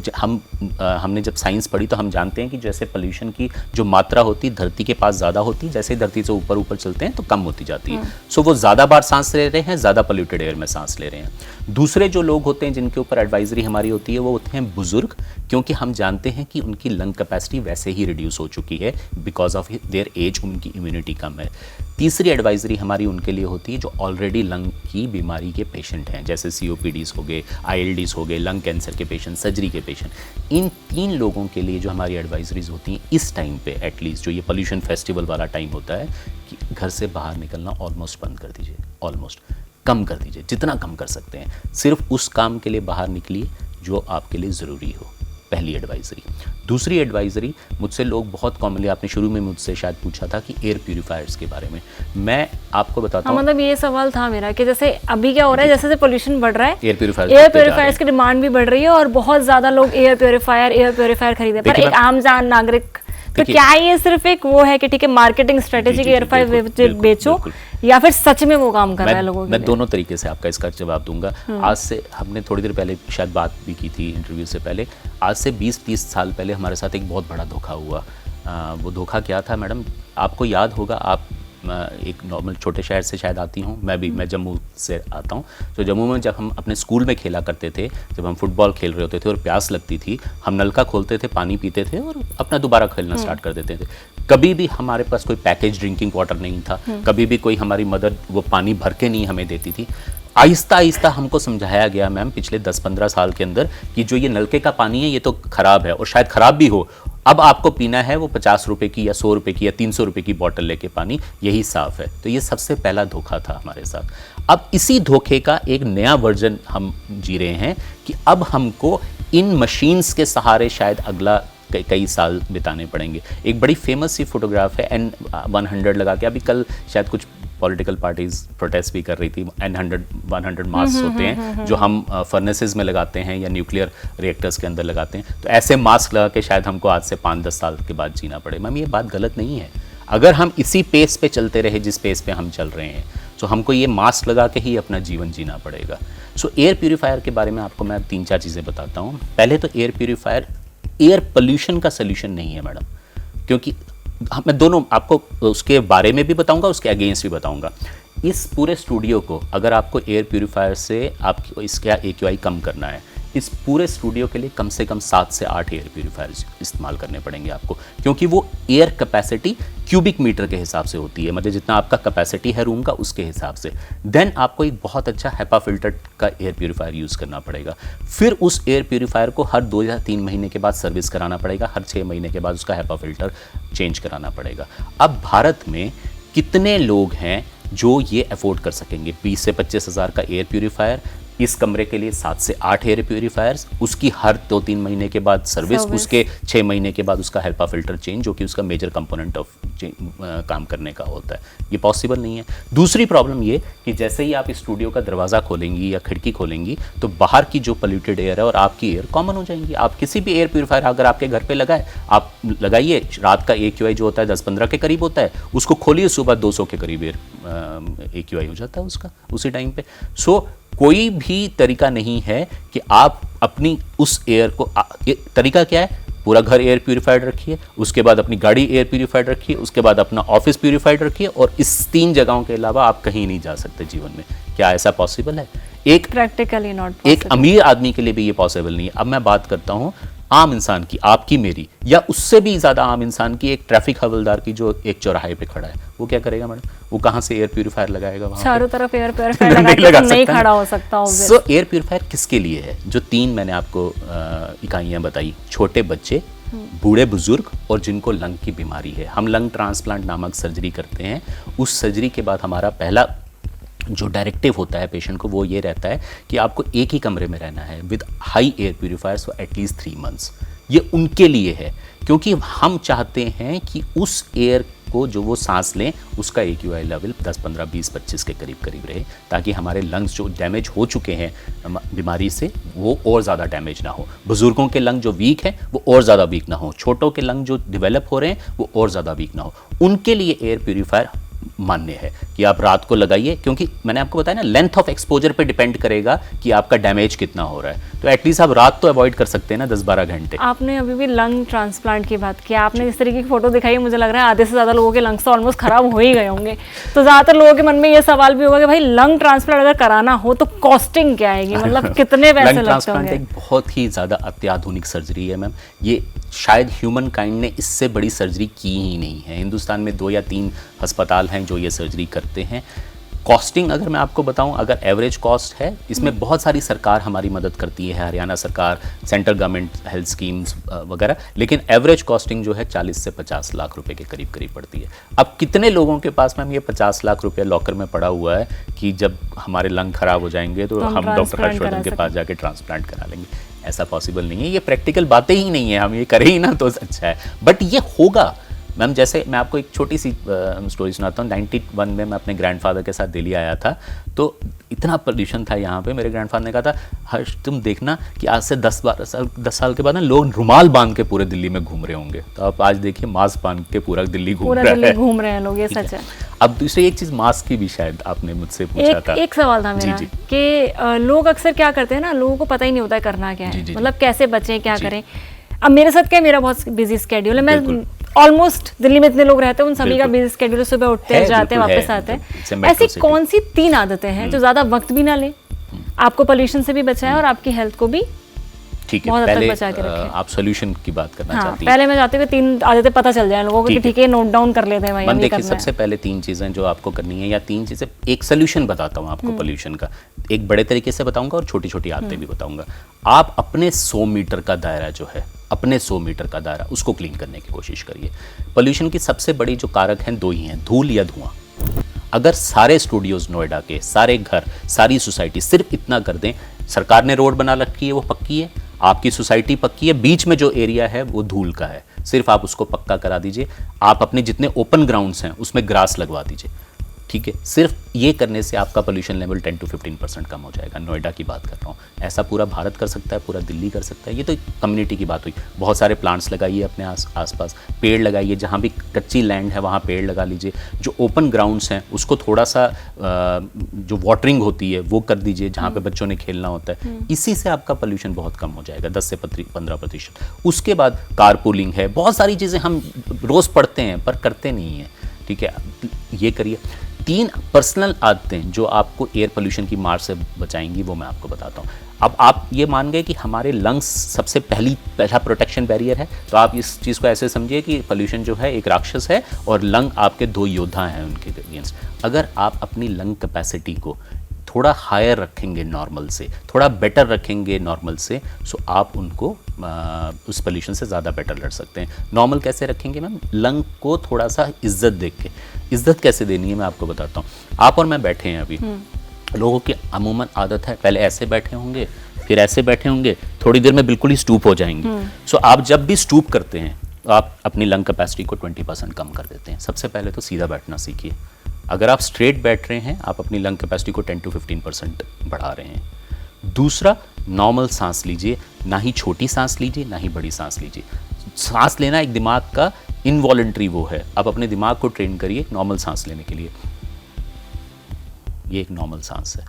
हमने जब साइंस पढ़ी तो हम जानते हैं कि जैसे पोल्यूशन की जो मात्रा होती है धरती के पास ज़्यादा होती है, जैसे ही धरती से ऊपर चलते हैं तो कम होती जाती है। सो वो ज़्यादा बार सांस ले रहे हैं, ज़्यादा पोल्यूटेड एयर में सांस ले रहे हैं। दूसरे जो लोग होते हैं जिनके ऊपर एडवाइजरी हमारी होती है वो होते हैं बुजुर्ग, क्योंकि हम जानते हैं कि उनकी लंग कैपेसिटी वैसे ही रिड्यूस हो चुकी है बिकॉज ऑफ देयर एज, उनकी इम्यूनिटी कम है। तीसरी एडवाइजरी हमारी उनके लिए होती है जो ऑलरेडी लंग की बीमारी के पेशेंट हैं, जैसे COPDs हो गए, ILDs हो गए, लंग कैंसर के पेशेंट, सर्जरी के पेशेंट। इन 3 लोगों के लिए जो हमारी एडवाइजरीज होती हैं इस टाइम पे, एटलीस्ट जो ये पोल्यूशन फेस्टिवल वाला टाइम होता है, कि घर से बाहर निकलना ऑलमोस्ट बंद कर दीजिए, ऑलमोस्ट कम कर दीजिए, जितना कम कर सकते हैं। सिर्फ उस काम के लिए बाहर निकलिए जो आपके लिए ज़रूरी हो। पहली एडवाइजरी। दूसरी एडवाइजरी, मुझसे लोग बहुत कॉमनली, आपने शुरू में मुझसे शायद पूछा था कि एयर प्यूरीफायर्स के बारे में, मैं आपको बताता हूँ। मतलब ये सवाल था मेरा कि जैसे अभी क्या हो रहा है, जैसे पोल्यूशन बढ़ रहा है, एयर प्यूरीफायर्स की डिमांड भी बढ़ रही है और बहुत ज्यादा लोग एयर प्यूरीफायर खरीदे, पर एक आम जान नागरिक, तो क्या ये सिर्फ एक वो है कि ठीक है मार्केटिंग स्ट्रेटेजी के एयर प्यूरीफायर बेचो, या फिर सच में वो काम कर रहा है लोगों के लिए? मैं दोनों तरीके से आपका इसका जवाब दूंगा। आज से, हमने थोड़ी देर पहले शायद बात भी की थी इंटरव्यू से पहले, आज से 20-30 साल पहले हमारे साथ एक बहुत बड़ा धोखा हुआ। वो धोखा क्या था मैडम, आपको याद होगा, आप एक नॉर्मल छोटे शहर से शायद आती हूँ, मैं जम्मू से आता हूँ। तो जम्मू में जब हम अपने स्कूल में खेला करते थे, जब हम फुटबॉल खेल रहे होते थे और प्यास लगती थी, हम नलका खोलते थे, पानी पीते थे और अपना दोबारा खेलना स्टार्ट कर देते थे। कभी भी हमारे पास कोई पैकेज ड्रिंकिंग वाटर नहीं था, कभी भी कोई हमारी मदर वो पानी भर के नहीं हमें देती थी। आहिस्ता आहिस्ता हमको समझाया गया मैम पिछले 10-15 साल के अंदर कि जो ये नलके का पानी है ये तो ख़राब है और शायद ख़राब भी हो, अब आपको पीना है वो 50 रुपए की या 100 रुपए की या 300 रुपए की बोतल लेके पानी, यही साफ़ है। तो ये सबसे पहला धोखा था हमारे साथ। अब इसी धोखे का एक नया वर्जन हम जी रहे हैं कि अब हमको इन मशीन्स के सहारे शायद अगला कई साल बिताने पड़ेंगे। एक बड़ी फेमस सी फोटोग्राफ है N100 लगा के, अभी कल शायद कुछ पॉलिटिकल पार्टीज प्रोटेस्ट भी कर रही थी। N100 मास्क होते हैं जो हम फर्नेसेस में लगाते हैं या न्यूक्लियर रिएक्टर्स के अंदर लगाते हैं। तो ऐसे मास्क लगा के शायद हमको आज से 5-10 साल के बाद जीना पड़े। मैम ये बात गलत नहीं है, अगर हम इसी पेस पे चलते रहे जिस पेस पे हम चल रहे हैं, तो हमको ये मास्क लगा के ही अपना जीवन जीना पड़ेगा। सो एयर प्यूरीफायर के बारे में आपको मैं 3-4 चीज़ें बताता हूँ। पहले तो एयर प्यूरीफायर एयर पोल्यूशन का सलूशन नहीं है मैडम, क्योंकि मैं दोनों आपको उसके बारे में भी बताऊंगा, उसके अगेंस्ट भी बताऊंगा। इस पूरे स्टूडियो को अगर आपको एयर प्यूरीफायर से आपको इसका AQI कम करना है, इस पूरे स्टूडियो के लिए कम से कम 7 से 8 एयर प्यूरीफायर्स इस्तेमाल करने पड़ेंगे आपको, क्योंकि वो एयर कैपेसिटी क्यूबिक मीटर के हिसाब से होती है, मतलब जितना आपका कैपेसिटी है रूम का उसके हिसाब से। देन आपको एक बहुत अच्छा HEPA फिल्टर का एयर प्यूरीफायर यूज़ करना पड़ेगा। फिर उस एयर प्यूरीफायर को हर 2 या 3 महीने के बाद सर्विस कराना पड़ेगा, हर 6 महीने के बाद उसका HEPA फिल्टर चेंज कराना पड़ेगा। अब भारत में कितने लोग हैं जो ये अफोर्ड कर सकेंगे? 20 से 25 हज़ार का एयर प्यूरीफायर, इस कमरे के लिए 7 से 8 एयर प्यूरीफायर्स, उसकी हर 2-3 महीने के बाद सर्विस, उसके 6 महीने के बाद उसका HEPA फिल्टर चेंज, जो कि उसका मेजर कंपोनेंट ऑफ काम करने का होता है। ये पॉसिबल नहीं है। दूसरी प्रॉब्लम ये कि जैसे ही आप इस स्टूडियो का दरवाज़ा खोलेंगी या खिड़की खोलेंगी तो बाहर की जो पोल्यूटेड एयर है और आपकी एयर कॉमन हो जाएंगी। आप किसी भी एयर प्यूरीफायर अगर आपके घर पे लगाए, आप लगाइए, रात का AQI जो होता है 10-15 के करीब होता है, उसको खोलिए, सुबह 200 के करीब एयर AQI हो जाता है उसका उसी टाइम पे। सो कोई भी तरीका नहीं है कि आप अपनी उस एयर को, तरीका क्या है? पूरा घर एयर प्यूरीफाइड रखिए, उसके बाद अपनी गाड़ी एयर प्यूरीफाइड रखिए, उसके बाद अपना ऑफिस प्यूरीफाइड रखिए, और इस 3 जगहों के अलावा आप कहीं नहीं जा सकते जीवन में। क्या ऐसा पॉसिबल है? एक प्रैक्टिकली नॉट पॉसिबल। एक अमीर आदमी के लिए भी ये पॉसिबल नहीं है। अब मैं बात करता हूँ आम इंसान की, आपकी मेरी, या उससे भी ज़्यादा आम इंसान की, एक ट्रैफिक हवलदार की जो एक चौराहे पे खड़ा है, वो क्या करेगा मैडम? वो कहाँ से एयर प्यूरीफायर लगाएगा? वहाँ चारों तरफ एयर प्यूरीफायर नहीं खड़ा हो सकता। सो एयर प्यूरीफायर किसके लिए है? जो 3 मैंने आपको इकाइयाँ बताई, छोटे बच्चे, बूढ़े बुजुर्ग और जिनको लंग की बीमारी है। हम लंग ट्रांसप्लांट नामक सर्जरी करते हैं। उस सर्जरी के बाद हमारा पहला जो डायरेक्टिव होता है पेशेंट को, वो ये रहता है कि आपको एक ही कमरे में रहना है with high air purifiers for at least 3 months. ये उनके लिए है, क्योंकि हम चाहते हैं कि उस एयर को जो वो सांस लें उसका AQI लेवल 10, 15, 20, 25 के करीब रहे, ताकि हमारे लंग्स जो डैमेज हो चुके हैं बीमारी से वो और ज़्यादा डैमेज ना हो। बुजुर्गों के लंग जो वीक हैं वो और ज़्यादा वीक ना हो, छोटों के लंग जो डेवलप हो रहे हैं वो और ज़्यादा वीक ना हो। उनके लिए एयर प्यूरीफायर मान्य है कि आप रात को लगाइए, क्योंकि मैंने आपको बताया ना, लेंथ ऑफ एक्सपोजर पे डिपेंड करेगा कि आपका डैमेज कितना हो रहा है। तो एटलीस्ट आप रात तो अवॉइड कर सकते हैं ना 10-12 घंटे। आपने अभी भी लंग ट्रांसप्लांट की बात की, आपने इस तरीके की फोटो दिखाई, मुझे लग रहा है आधे से ज़्यादा लोगों के लंग्स तो ऑलमोस्ट खराब हो ही गए होंगे। तो ज़्यादातर लोगों के मन में ये सवाल भी होगा कि भाई लंग ट्रांसप्लांट अगर कराना हो तो कॉस्टिंग क्या आएगी, मतलब कितने पैसे लगते होंगे? एक बहुत ही ज़्यादा अत्याधुनिक सर्जरी है मैम। ये शायद ह्यूमन काइंड ने इससे बड़ी सर्जरी की ही नहीं है। हिंदुस्तान में 2 या 3 अस्पताल हैं जो ये सर्जरी करते हैं। कॉस्टिंग अगर मैं आपको बताऊं, अगर एवरेज कॉस्ट है, इसमें बहुत सारी सरकार हमारी मदद करती है, हरियाणा सरकार, सेंट्रल गवर्नमेंट हेल्थ स्कीम्स वगैरह, लेकिन एवरेज कॉस्टिंग जो है 40 से 50 लाख रुपए के करीब पड़ती है। अब कितने लोगों के पास मैम ये 50 लाख रुपया लॉकर में पड़ा हुआ है कि जब हमारे लंग खराब हो जाएंगे तो हम डॉक्टर हर्षवर्धन के पास जाके ट्रांसप्लांट करा लेंगे? ऐसा पॉसिबल नहीं है, ये प्रैक्टिकल बातें ही नहीं है, हम ये करें ही ना तो अच्छा है, बट ये होगा मैम। जैसे मैं आपको एक छोटी सी स्टोरी सुनाता हूँ। 91 में मैं अपने ग्रैंडफादर के साथ दिल्ली आया था, तो इतना पोल्यूशन था यहाँ पे। मेरे ग्रैंडफादर ने कहा था, हर्ष तुम देखना कि आज से 10 साल के बाद ना लोग रुमाल बांध के पूरे दिल्ली में घूम रहे होंगे। तो आप आज देखिए मास्क बांध के पूरा दिल्ली घूम रहे हैं लोग, ये सच है। अब दूसरी एक चीज़ मास्क की भी शायद आपने मुझसे पूछा था। एक सवाल था मेरा कि लोग अक्सर क्या करते हैं ना, लोगों को पता ही नहीं होता है करना क्या है, मतलब कैसे बचें, क्या करें। अब मेरे साथ क्या है, मेरा बहुत बिजी स्केड्यूल है, मैं ऑलमोस्ट दिल्ली में इतने लोग रहते हैं, उन सभी का बिजी स्केड्यूल, सुबह उठते हैं, जाते हैं, वापस आते हैं। ऐसी कौन सी 3 आदतें हैं जो ज़्यादा वक्त भी ना ले, आपको पोल्यूशन से भी बचाए और आपकी हेल्थ को भी ठीक है, पहले आप सॉल्यूशन की बात करना चाहती हैं। पहले मैं चाहती हूँ 3 आदतें पता चल जाए लोगों को कि ठीक है, नोट डाउन कर लेते हैं भाई। देखिए सबसे पहले 3 चीज़ें जो आपको करनी है, या 3 चीज़ें, एक सोल्यूशन बताता हूँ आपको पोल्यूशन का, एक बड़े तरीके से बताऊंगा और छोटी छोटी आदतें भी बताऊंगा। आप अपने 100 मीटर का दायरा जो है, अपने 100 मीटर का दायरा, उसको क्लीन करने की कोशिश करिए। पोल्यूशन की सबसे बड़ी जो कारक हैं 2 ही हैं, धूल या धुआं। अगर सारे स्टूडियोज नोएडा के, सारे घर, सारी सोसाइटी सिर्फ इतना कर दें, सरकार ने रोड बना रखी है वो पक्की है, आपकी सोसाइटी पक्की है, बीच में जो एरिया है वो धूल का है, सिर्फ आप उसको पक्का करा दीजिए। आप अपने जितने ओपन ग्राउंड्स हैं उसमें ग्रास लगवा दीजिए, ठीक है। सिर्फ ये करने से आपका पोल्यूशन लेवल 10 to 15% कम हो जाएगा। नोएडा की बात कर रहा हूँ, ऐसा पूरा भारत कर सकता है, पूरा दिल्ली कर सकता है। ये तो कम्युनिटी की बात हुई। बहुत सारे प्लांट्स लगाइए अपने आसपास, पेड़ लगाइए, जहाँ भी कच्ची लैंड है वहाँ पेड़ लगा लीजिए। जो ओपन ग्राउंड्स हैं उसको थोड़ा सा जो वाटरिंग होती है वो कर दीजिए, जहाँ पे बच्चों ने खेलना होता है। इसी से आपका पोल्यूशन बहुत कम हो जाएगा, 10 से 15%। उसके बाद कारपूलिंग है, बहुत सारी चीज़ें हम रोज़ पढ़ते हैं पर करते नहीं हैं, ठीक है, ये करिए। 3 पर्सनल आदतें जो आपको एयर पोल्यूशन की मार से बचाएंगी वो मैं आपको बताता हूँ। अब आप ये मान गए कि हमारे लंग्स सबसे पहला प्रोटेक्शन बैरियर है, तो आप इस चीज़ को ऐसे समझिए कि पोल्यूशन जो है एक राक्षस है और लंग आपके 2 योद्धा हैं उनके अगेंस्ट। अगर आप अपनी लंग कैपेसिटी को थोड़ा हायर रखेंगे नॉर्मल से, थोड़ा बेटर रखेंगे नॉर्मल से, सो आप उनको उस पोल्यूशन से ज़्यादा बेटर लड़ सकते हैं। नॉर्मल कैसे रखेंगे मैम? लंग को थोड़ा सा इज्जत दे के। इज्जत कैसे देनी है मैं आपको बताता हूँ। आप और मैं बैठे हैं अभी, लोगों की अमूमन आदत है पहले ऐसे बैठे होंगे, फिर ऐसे बैठे होंगे, थोड़ी देर में बिल्कुल ही स्टूप हो जाएंगे। सो आप जब भी स्टूप करते हैं तो आप अपनी लंग कैपेसिटी को 20% कम कर देते हैं। सबसे पहले तो सीधा बैठना सीखिए। अगर आप स्ट्रेट बैठ रहे हैं, आप अपनी लंग कैपेसिटी को 10 to 15% बढ़ा रहे हैं। दूसरा, नॉर्मल सांस लीजिए, ना ही छोटी सांस लीजिए ना ही बड़ी सांस लीजिए। सांस लेना एक दिमाग का इनवॉलंटरी वो है, आप अपने दिमाग को ट्रेन करिए नॉर्मल सांस लेने के लिए। ये एक नॉर्मल सांस है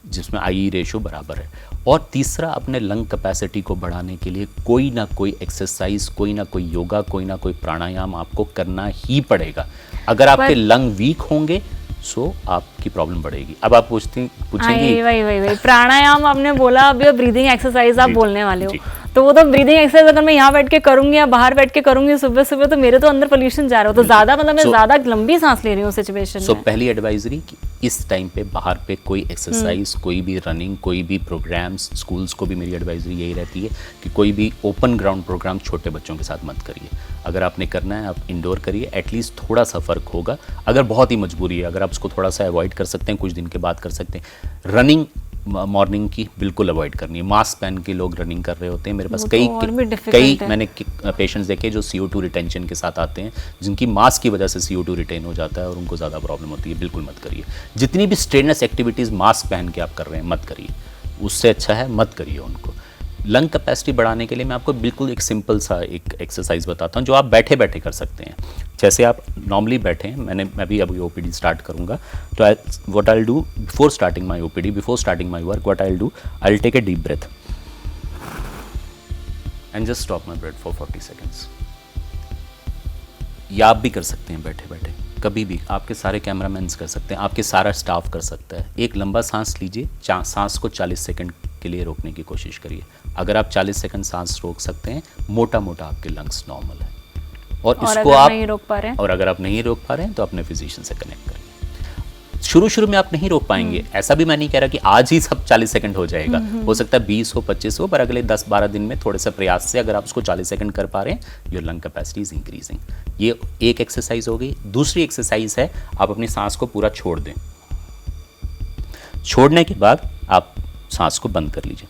जिसमें आई रेशो बराबर है। और तीसरा, अपने लंग कैपेसिटी को बढ़ाने के लिए कोई ना कोई एक्सरसाइज, कोई ना कोई योगा, कोई ना कोई प्राणायाम आपको करना ही पड़ेगा। अगर आपके लंग वीक होंगे सो आपकी प्रॉब्लम बढ़ेगी। अब आप पूछेंगी वही प्राणायाम आपने बोला, अभी ब्रीदिंग एक्सरसाइज आप बोलने वाले हो, तो वो तो ब्रीदिंग एक्सरसाइज अगर मैं यहाँ बैठ के करूंगी या बाहर बैठ के करूंगी सुबह सुबह, तो मेरे तो अंदर पोल्यूशन जा रहा हो, तो ज्यादा मतलब मैं ज्यादा लंबी सांस ले रही हूँ सिचुएशन में। पहली एडवाइजरी, इस टाइम पे बाहर पे कोई एक्सरसाइज, कोई भी रनिंग, कोई भी प्रोग्राम्स, स्कूल्स को भी मेरी एडवाइजरी यही रहती है कि कोई भी ओपन ग्राउंड प्रोग्राम छोटे बच्चों के साथ मत करिए। अगर आपने करना है आप इंडोर करिए, एटलीस्ट थोड़ा सा फ़र्क होगा। अगर बहुत ही मजबूरी है, अगर आप उसको थोड़ा सा अवॉइड कर सकते हैं, कुछ दिन के बाद कर सकते हैं। रनिंग मॉर्निंग की बिल्कुल अवॉइड करनी है। मास्क पहन के लोग रनिंग कर रहे होते हैं। मेरे पास कई मैंने पेशेंट्स देखे जो CO2 रिटेंशन के साथ आते हैं, जिनकी मास्क की वजह से CO2 रिटेन हो जाता है और उनको ज़्यादा प्रॉब्लम होती है। बिल्कुल मत करिए। जितनी भी स्ट्रेनस एक्टिविटीज़ मास्क पहन के आप कर रहे हैं मत करिए, उससे अच्छा है मत करिए उनको। लंग कैपेसिटी बढ़ाने के लिए मैं आपको बिल्कुल एक सिंपल सा एक एक्सरसाइज बताता हूँ जो आप बैठे बैठे कर सकते हैं। जैसे आप नॉर्मली बैठे हैं, मैं भी अभी OPD स्टार्ट करूँगा, तो what I will do before starting my OPD, before starting my work, what I will do, I will take a deep breath and just stop my breath for 40 seconds. या आप भी कर सकते हैं बैठे बैठे, कभी भी। आपके सारे कैमरामैन्स कर सकते हैं, आपके सारा स्टाफ कर सकता है। एक लंबा सांस लीजिए, सांस को 40 सेकंड के लिए रोकने की कोशिश करिए। अगर आप 40 सेकंड सांस रोक सकते हैं, मोटा मोटा आपके लंग्स नॉर्मल है। और इसको आप नहीं रोक पा रहे हैं, और अगर आप नहीं रोक पा रहे हैं तो अपने फिजिशियन से कनेक्ट करिए। शुरू में आप नहीं रोक पाएंगे, ऐसा भी मैं नहीं कह रहा कि आज ही सब 40 सेकंड हो जाएगा। हो सकता है 20 हो, 25 हो, पर अगले 10-12 दिन में थोड़े से प्रयास से अगर आप उसको 40 सेकंड कर पा रहे हैं, your lung capacity is increasing. ये एक एक्सरसाइज हो गई। दूसरी एक्सरसाइज है, आप अपनी सांस को पूरा छोड़ दें। छोड़ने के बाद आप सांस को बंद कर लीजिए।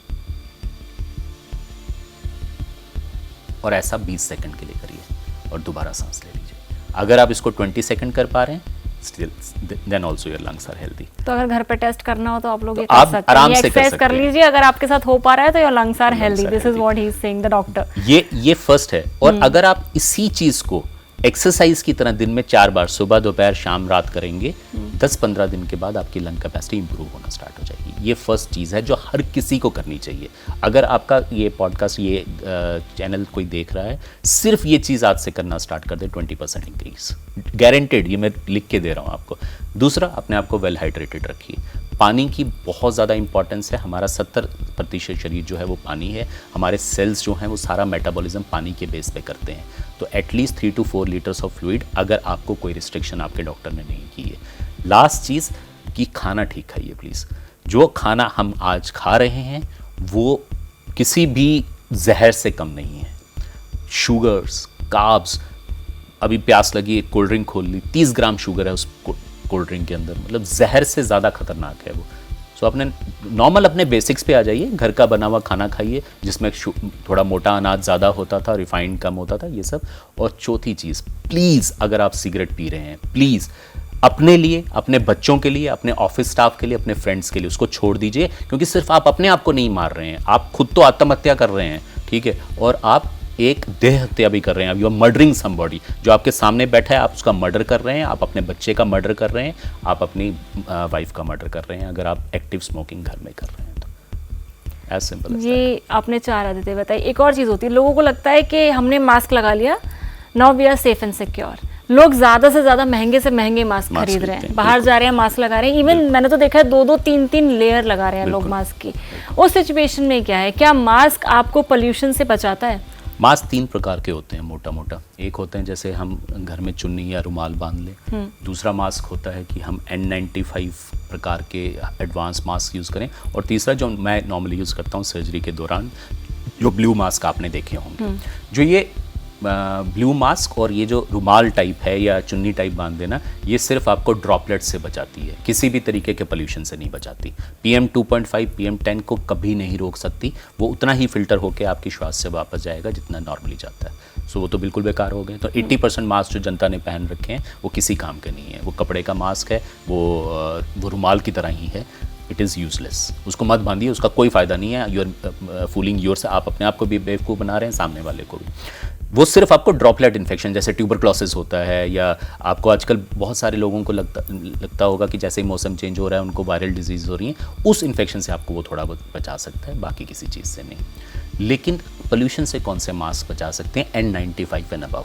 और ऐसा 20 सेकंड के लिए करिए और दोबारा सांस ले लीजिए। अगर आप इसको 20 सेकंड कर पा रहे हैं still then also your lungs are healthy. तो अगर घर पे टेस्ट करना हो तो आप लोग ये आप कर सकते हैं, आराम ये से कर एक्सरसाइज सकते कर हैं। लीजिए, अगर आपके साथ हो पा रहा है तो your lungs are Lungs healthy, are this is healthy. What he is saying the doctor. ये फर्स्ट है। और अगर आप इसी चीज को एक्सरसाइज की तरह दिन में 4 बार सुबह दोपहर शाम रात करेंगे, 10-15 दिन के बाद आपकी लंग कैपेसिटी इंप्रूव होना स्टार्ट हो जाएगी। ये फर्स्ट चीज़ है जो हर किसी को करनी चाहिए। अगर आपका ये पॉडकास्ट ये चैनल कोई देख रहा है, सिर्फ ये चीज़ आज से करना स्टार्ट कर दे, 20% इंक्रीज गारंटेड, ये मैं लिख के दे रहा हूँ आपको। दूसरा, अपने आप को वेल हाइड्रेटेड रखिए। पानी की बहुत ज़्यादा इंपॉर्टेंस है। हमारा 70% शरीर जो है वो पानी है। हमारे सेल्स जो हैं वो सारा मेटाबॉलिज्म पानी के बेस पे करते हैं। तो at least 3 to 4 litres of fluid, अगर आपको कोई रिस्ट्रिक्शन आपके डॉक्टर ने नहीं की है। लास्ट चीज़ कि खाना ठीक खाइए प्लीज़। जो खाना हम आज खा रहे हैं वो किसी भी जहर से कम नहीं है। शुगर्स, कार्ब्स, अभी प्यास लगी कोल्ड ड्रिंक खोल ली, 30 ग्राम शुगर है उस कोल्ड ड्रिंक के अंदर, मतलब जहर से ज़्यादा खतरनाक है वो। सो अपने नॉर्मल अपने बेसिक्स पे आ जाइए, घर का बना हुआ खाना खाइए जिसमें थोड़ा मोटा अनाज ज़्यादा होता था, रिफाइंड कम होता था, ये सब। और चौथी चीज़, प्लीज़ अगर आप सिगरेट पी रहे हैं, प्लीज़ अपने लिए, अपने बच्चों के लिए, अपने ऑफिस स्टाफ के लिए, अपने फ्रेंड्स के लिए उसको छोड़ दीजिए। क्योंकि सिर्फ आप अपने आप को नहीं मार रहे हैं, आप खुद तो आत्महत्या कर रहे हैं, ठीक है, और आप एक देह हत्या भी कर रहे हैं। You are murdering somebody. जो आपके सामने बैठा है आप उसका मर्डर कर रहे हैं, आप अपने बच्चे का मर्डर कर रहे हैं, आप अपनी वाइफ का मर्डर कर रहे हैं, अगर आप एक्टिव स्मोकिंग घर में कर रहे हैं तो। एज सिंपल एज ये आपने 4 आदतें बताई। एक और चीज़ होती है, लोगों को लगता है कि हमने मास्क लगा लिया, now we are safe and secure. लोग ज़्यादा से ज़्यादा महंगे से महंगे मास्क मास्क खरीद रहे खरीदते हैं, हैं, बाहर जा रहे हैं मास्क लगा रहे हैं। इवन मैंने तो देखा है 2-2, 3-3 लेयर लगा रहे हैं लोग मास्क की। उस सिचुएशन में क्या है, क्या मास्क आपको पोल्यूशन से बचाता है? मास्क 3 प्रकार के होते हैं मोटा मोटा। एक होते हैं जैसे हम घर में चुन्नी या रुमाल बांध लें। दूसरा मास्क होता है कि हम N95 प्रकार के एडवांस मास्क यूज़ करें। और तीसरा जो मैं नॉर्मली यूज़ करता हूँ सर्जरी के दौरान, जो ब्लू मास्क आपने देखे होंगे। जो ये ब्लू मास्क और ये जो रुमाल टाइप है या चुन्नी टाइप बांध देना, ये सिर्फ आपको ड्रॉपलेट से बचाती है, किसी भी तरीके के पोल्यूशन से नहीं बचाती। PM 2.5 PM 10 को कभी नहीं रोक सकती। वो उतना ही फिल्टर होकर आपकी श्वास से वापस जाएगा जितना नॉर्मली जाता है। सो वो तो बिल्कुल बेकार हो गए। तो 80% मास्क जो जनता ने पहन रखे हैं वो किसी काम के नहीं है। वो कपड़े का मास्क है, वो रुमाल की तरह ही है। It is useless. उसको मत बांधिए, उसका कोई फ़ायदा नहीं है। यू आर फूलिंग योर से, आप अपने आप को भी बेवकूफ़ बना रहे हैं, सामने वाले को भी। वो सिर्फ आपको ड्रॉपलेट इन्फेक्शन जैसे ट्यूबरक्लोसिस होता है, या आपको आजकल बहुत सारे लोगों को लगता होगा कि जैसे ही मौसम चेंज हो रहा है उनको वायरल डिजीज़ हो रही हैं, उस इन्फेक्शन से आपको वो थोड़ा बहुत बचा सकता है, बाकी किसी चीज़ से नहीं। लेकिन पोल्यूशन से कौन से मास्क बचा सकते हैं? N95 and above.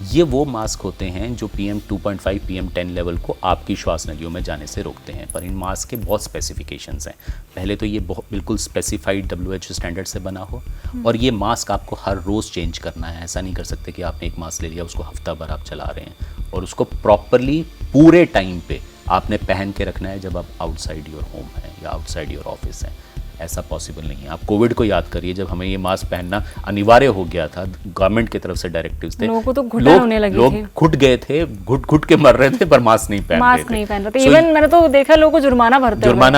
ये वो मास्क होते हैं जो PM 2.5 PM 10 लेवल को आपकी श्वास नलियों में जाने से रोकते हैं। पर इन मास्क के बहुत स्पेसिफिकेशंस हैं। पहले तो ये बिल्कुल स्पेसिफाइड WHO स्टैंडर्ड से बना हो, और ये मास्क आपको हर रोज़ चेंज करना है। ऐसा नहीं कर सकते कि आपने एक मास्क ले लिया उसको हफ्ता भर आप चला रहे हैं, और उसको प्रॉपरली पूरे टाइम पे आपने पहन के रखना है जब आप आउटसाइड योर होम है या आउटसाइड योर ऑफिस है। ऐसा पॉसिबल नहीं है। आप कोविड को याद करिए, जब हमें ये मास्क पहनना अनिवार्य हो गया था, गवर्नमेंट की तरफ से डायरेक्टिव्स थे, लोगों को तो घुटन होने लगी थी। लोग घुट गए थे, घुट के मर रहे थे, पर मास्क नहीं पहन रहे थे। मास्क नहीं पहन रहे थे। इवन मैंने तो देखा लोगों को जुर्माना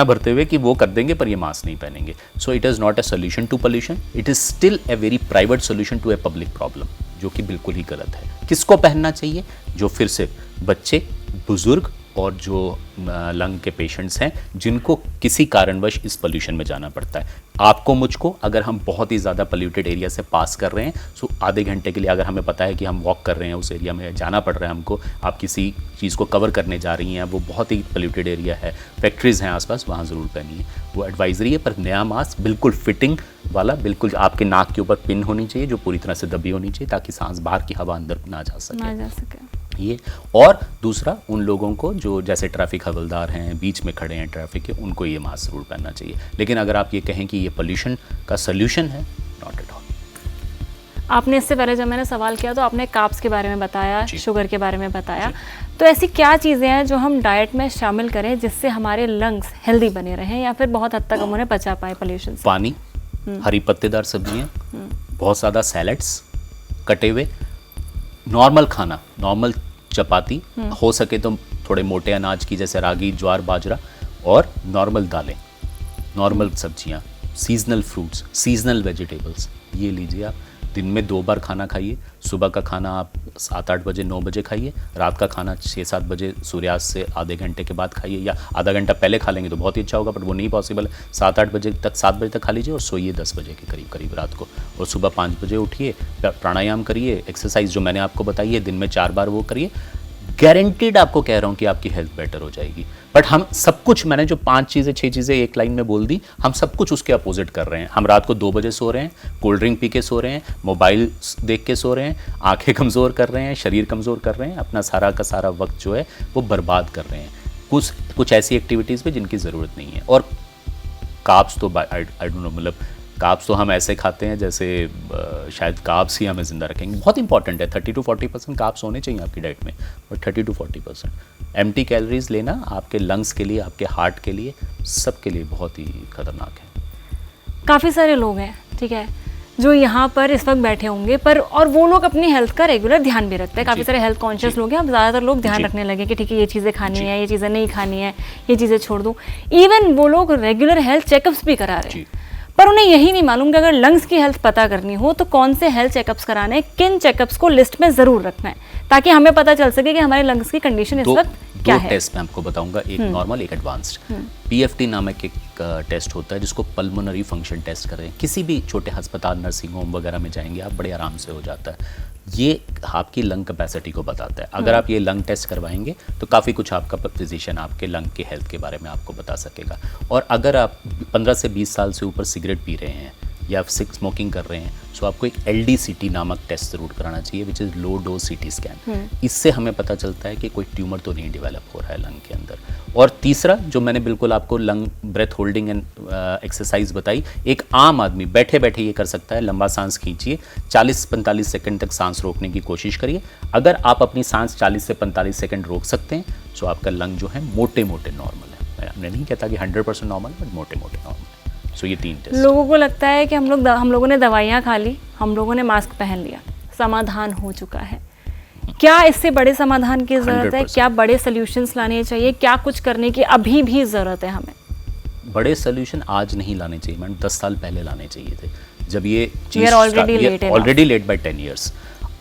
भरते हुए कि वो कर देंगे पर ये मास्क नहीं पहनेंगे। So it is not a solution to pollution, it is still a very private solution to a public problem, जो कि बिल्कुल ही गलत है। किसको पहनना चाहिए? जो फिर से बच्चे, बुजुर्ग और जो लंग के पेशेंट्स हैं जिनको किसी कारणवश इस पोल्यूशन में जाना पड़ता है। आपको, मुझको, अगर हम बहुत ही ज़्यादा पोल्यूटेड एरिया से पास कर रहे हैं, सो आधे घंटे के लिए अगर हमें पता है कि हम वॉक कर रहे हैं, उस एरिया में जाना पड़ रहा है हमको, आप किसी चीज़ को कवर करने जा रही हैं, वो बहुत ही पोल्यूटेड एरिया है, फैक्ट्रीज़ हैं आसपास, वहाँ ज़रूर पहनिए। वो एडवाइजरी है। पर नया मास्क बिल्कुल फिटिंग वाला, बिल्कुल आपके नाक के ऊपर पिन होनी चाहिए जो पूरी तरह से दबी होनी चाहिए, ताकि सांस बाहर की हवा अंदर ना जा सके। ये। और दूसरा, उन लोगों को जो जैसे ट्रैफिक हवलदार हैं, बीच में खड़े हैं ट्रैफिक के, उनको ये मास्क जरूर पहनना चाहिए। लेकिन अगर आप ये कहें कि ये पोल्यूशन का सोल्यूशन है, नॉट एट ऑल। आपने इससे पहले जब मैंने सवाल किया तो आपने कार्ब्स के बारे में बताया, शुगर के बारे में बताया। तो ऐसी क्या चीज़ें हैं जो हम डाइट में शामिल करें जिससे हमारे लंग्स हेल्दी बने रहें, या फिर बहुत हद तक हम उन्हें बचा पाए पोल्यूशन से? पानी, हरी पत्तेदार सब्जियाँ, बहुत ज़्यादा सैलड्स, कटे हुए, नॉर्मल खाना, नॉर्मल चपाती, हो सके तो थोड़े मोटे अनाज की जैसे रागी, ज्वार, बाजरा, और नॉर्मल दालें, नॉर्मल सब्जियां, सीजनल फ्रूट्स, सीजनल वेजिटेबल्स, ये लीजिए आप। दिन में 2 बार खाना खाइए। सुबह का खाना आप 7-8 बजे 9 बजे खाइए, रात का खाना 6-7 बजे सूर्यास्त से आधे घंटे के बाद खाइए, या आधा घंटा पहले खा लेंगे तो बहुत ही अच्छा होगा, बट वो नहीं पॉसिबल है। 7-8 बजे तक 7 बजे तक खा लीजिए और सोइए 10 बजे के करीब करीब रात को, और सुबह 5 बजे उठिए, प्राणायाम करिए, एक्सरसाइज जो मैंने आपको बताई है दिन में 4 बार वो करिए। गारंटीड आपको कह रहा हूँ कि आपकी हेल्थ बेटर हो जाएगी। बट हम सब कुछ, मैंने जो 5 चीज़ें 6 चीज़ें एक लाइन में बोल दी, हम सब कुछ उसके अपोजिट कर रहे हैं। हम रात को 2 बजे सो रहे हैं, कोल्ड ड्रिंक पी के सो रहे हैं, मोबाइल देख के सो रहे हैं, आंखें कमज़ोर कर रहे हैं, शरीर कमज़ोर कर रहे हैं, अपना सारा का सारा वक्त जो है वो बर्बाद कर रहे हैं कुछ ऐसी एक्टिविटीज़ पे जिनकी ज़रूरत नहीं है। और कार्ब्स तो आई डोंट नो, मतलब कार्ब्स तो हम ऐसे खाते हैं जैसे शायद कार्ब्स ही हमें ज़िंदा रखेंगे। बहुत इंपॉर्टेंट है, 30 to 40% कार्ब्स होने चाहिए आपकी डाइट में, और 30 to 40% एम्प्टी कैलोरीज लेना आपके लंग्स के लिए, आपके हार्ट के लिए, सब के लिए बहुत ही खतरनाक है। काफ़ी सारे लोग हैं, ठीक है, जो यहाँ पर इस वक्त बैठे होंगे, पर और वो लोग अपनी हेल्थ का रेगुलर ध्यान भी रखते हैं। काफ़ी सारे हेल्थ कॉन्शियस लोग हैं, अब ज़्यादातर लोग ध्यान रखने लगे कि ठीक है ये चीज़ें खानी है, ये चीज़ें नहीं खानी है, ये चीज़ें छोड़ दूँ। इवन वो लोग रेगुलर हेल्थ चेकअप्स भी करा रहे हैं, पर उन्हें यही नहीं मालूम कि अगर लंग्स की हेल्थ पता करनी हो तो कौन से हेल्थ चेकअप्स कराने हैं, किन चेकअप्स को लिस्ट में ज़रूर रखना है, ताकि हमें पता चल सके कि हमारे लंग्स की कंडीशन इस वक्त क्या है। 2 टेस्ट मैं आपको बताऊंगा, एक नॉर्मल, एक एडवांस्ड। PFT नामक एक टेस्ट होता है जिसको पल्मोनरी फंक्शन टेस्ट कर रहे हैं। किसी भी छोटे अस्पताल, नर्सिंग होम वगैरह में जाएंगे आप, बड़े आराम से हो जाता है। ये आपकी लंग कैपेसिटी को बताता है। अगर आप ये लंग टेस्ट करवाएंगे तो काफ़ी कुछ आपका फिजिशियन आपके लंग के हेल्थ के बारे में आपको बता सकेगा। और अगर आप 15 से 20 साल से ऊपर सिगरेट पी रहे हैं या स्मोकिंग कर रहे हैं, तो आपको एक LDCT नामक टेस्ट ज़रूर कराना चाहिए, which is low dose CT scan. इससे हमें पता चलता है कि कोई ट्यूमर तो नहीं डेवलप हो रहा है लंग के अंदर। और तीसरा, जो मैंने बिल्कुल आपको lung breath holding and exercise बताई, एक आम आदमी बैठे बैठे ये कर सकता है। लंबा सांस खींचिए, 40-45 सेकंड तक सांस रोकने की कोशिश करिए। अगर आप अपनी सांस 40 से 45 सेकंड रोक सकते हैं तो आपका लंग जो है मोटे मोटे नॉर्मल है। मैं नहीं कहता कि 100% नॉर्मल, बट मोटे मोटे नॉर्मल है। सो ये 3 टेस्ट। लोगों को लगता है कि हम लोगों ने दवाइयाँ खा ली, हम लोगों ने मास्क पहन लिया, समाधान हो चुका है। क्या इससे बड़े समाधान की ज़रूरत है? क्या बड़े सॉल्यूशंस लाने चाहिए? क्या कुछ करने की अभी भी ज़रूरत है हमें? बड़े सोल्यूशन आज नहीं लाने चाहिए मैडम, 10 साल पहले लाने चाहिए थे, जब ये चीज़ ऑलरेडी लेट बाय 10 ईयर्स।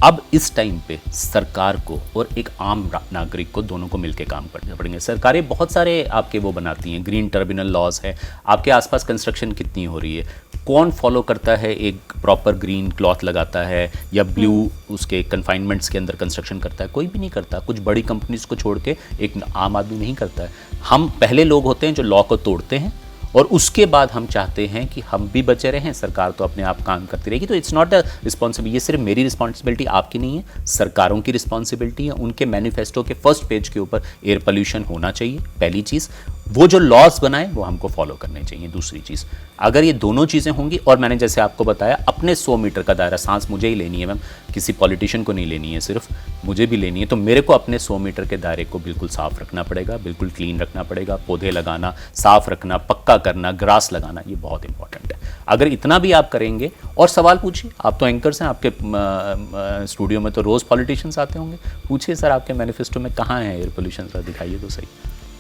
अब इस टाइम पे सरकार को और एक आम नागरिक को, दोनों को मिलकर काम करने पड़ेंगे। सरकारें बहुत सारे आपके वो बनाती हैं, ग्रीन टर्मिनल लॉज है, आपके आसपास कंस्ट्रक्शन कितनी हो रही है, कौन फॉलो करता है, एक प्रॉपर ग्रीन क्लॉथ लगाता है या ब्लू उसके कन्फाइनमेंट्स के अंदर कंस्ट्रक्शन करता है? कोई भी नहीं करता। कुछ बड़ी कंपनीज को छोड़ के एक आम आदमी नहीं करता है। हम पहले लोग होते हैं जो लॉ को तोड़ते हैं, और उसके बाद हम चाहते हैं कि हम भी बचे रहें, सरकार तो अपने आप काम करती रहेगी। तो इट्स नॉट अ रिस्पॉन्सिबिलिटी, ये सिर्फ मेरी रिस्पॉन्सिबिलिटी आपकी नहीं है, सरकारों की रिस्पॉन्सिबिलिटी है। उनके मैनिफेस्टो के फर्स्ट पेज के ऊपर एयर पोल्यूशन होना चाहिए, पहली चीज़। वो जो लॉज बनाए वो हमको फॉलो करने चाहिए। दूसरी चीज़, अगर ये दोनों चीज़ें होंगी, और मैंने जैसे आपको बताया अपने 100 मीटर का दायरा, सांस मुझे ही लेनी है मैम, किसी पॉलिटिशियन को नहीं लेनी है, सिर्फ मुझे भी लेनी है। तो मेरे को अपने 100 मीटर के दायरे को बिल्कुल साफ़ रखना पड़ेगा, बिल्कुल क्लीन रखना पड़ेगा। पौधे लगाना, साफ़ रखना, पक्का करना, ग्रास लगाना, ये बहुत इंपॉर्टेंट है। अगर इतना भी आप करेंगे, और सवाल पूछिए, आप तो एंकर्स हैं, आपके स्टूडियो में तो रोज़ पॉलिटिशियंस आते होंगे, पूछिए सर आपके मैनिफेस्टो में कहाँ है एयर पोल्यूशन, सर दिखाइए तो सही,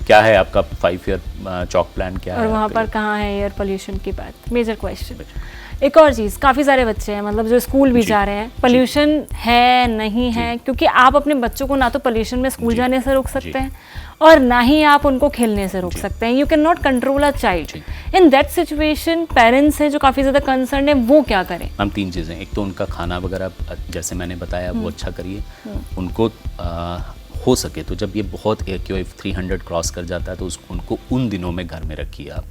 क्या है आपका 5 ईयर चॉक प्लान, क्या है? और वहाँ पर कहाँ है एयर पोल्यूशन की बात? Major question. एक और चीज़, काफ़ी सारे बच्चे हैं मतलब जो स्कूल भी जा रहे हैं, पोल्यूशन है नहीं है, क्योंकि आप अपने बच्चों को ना तो पोल्यूशन में स्कूल जाने से रोक सकते हैं और ना ही आप उनको खेलने से रोक सकते हैं। You can not control a child in that situation. Parents हैं जो काफ़ी ज़्यादा कंसर्न है, वो क्या करें? हम 3 चीज़ें, एक तो उनका खाना वगैरह जैसे मैंने बताया वो अच्छा करिए। उनको हो सके तो जब ये बहुत AQI 300 क्रॉस कर जाता है तो उनको उन दिनों में घर में रखिए आप,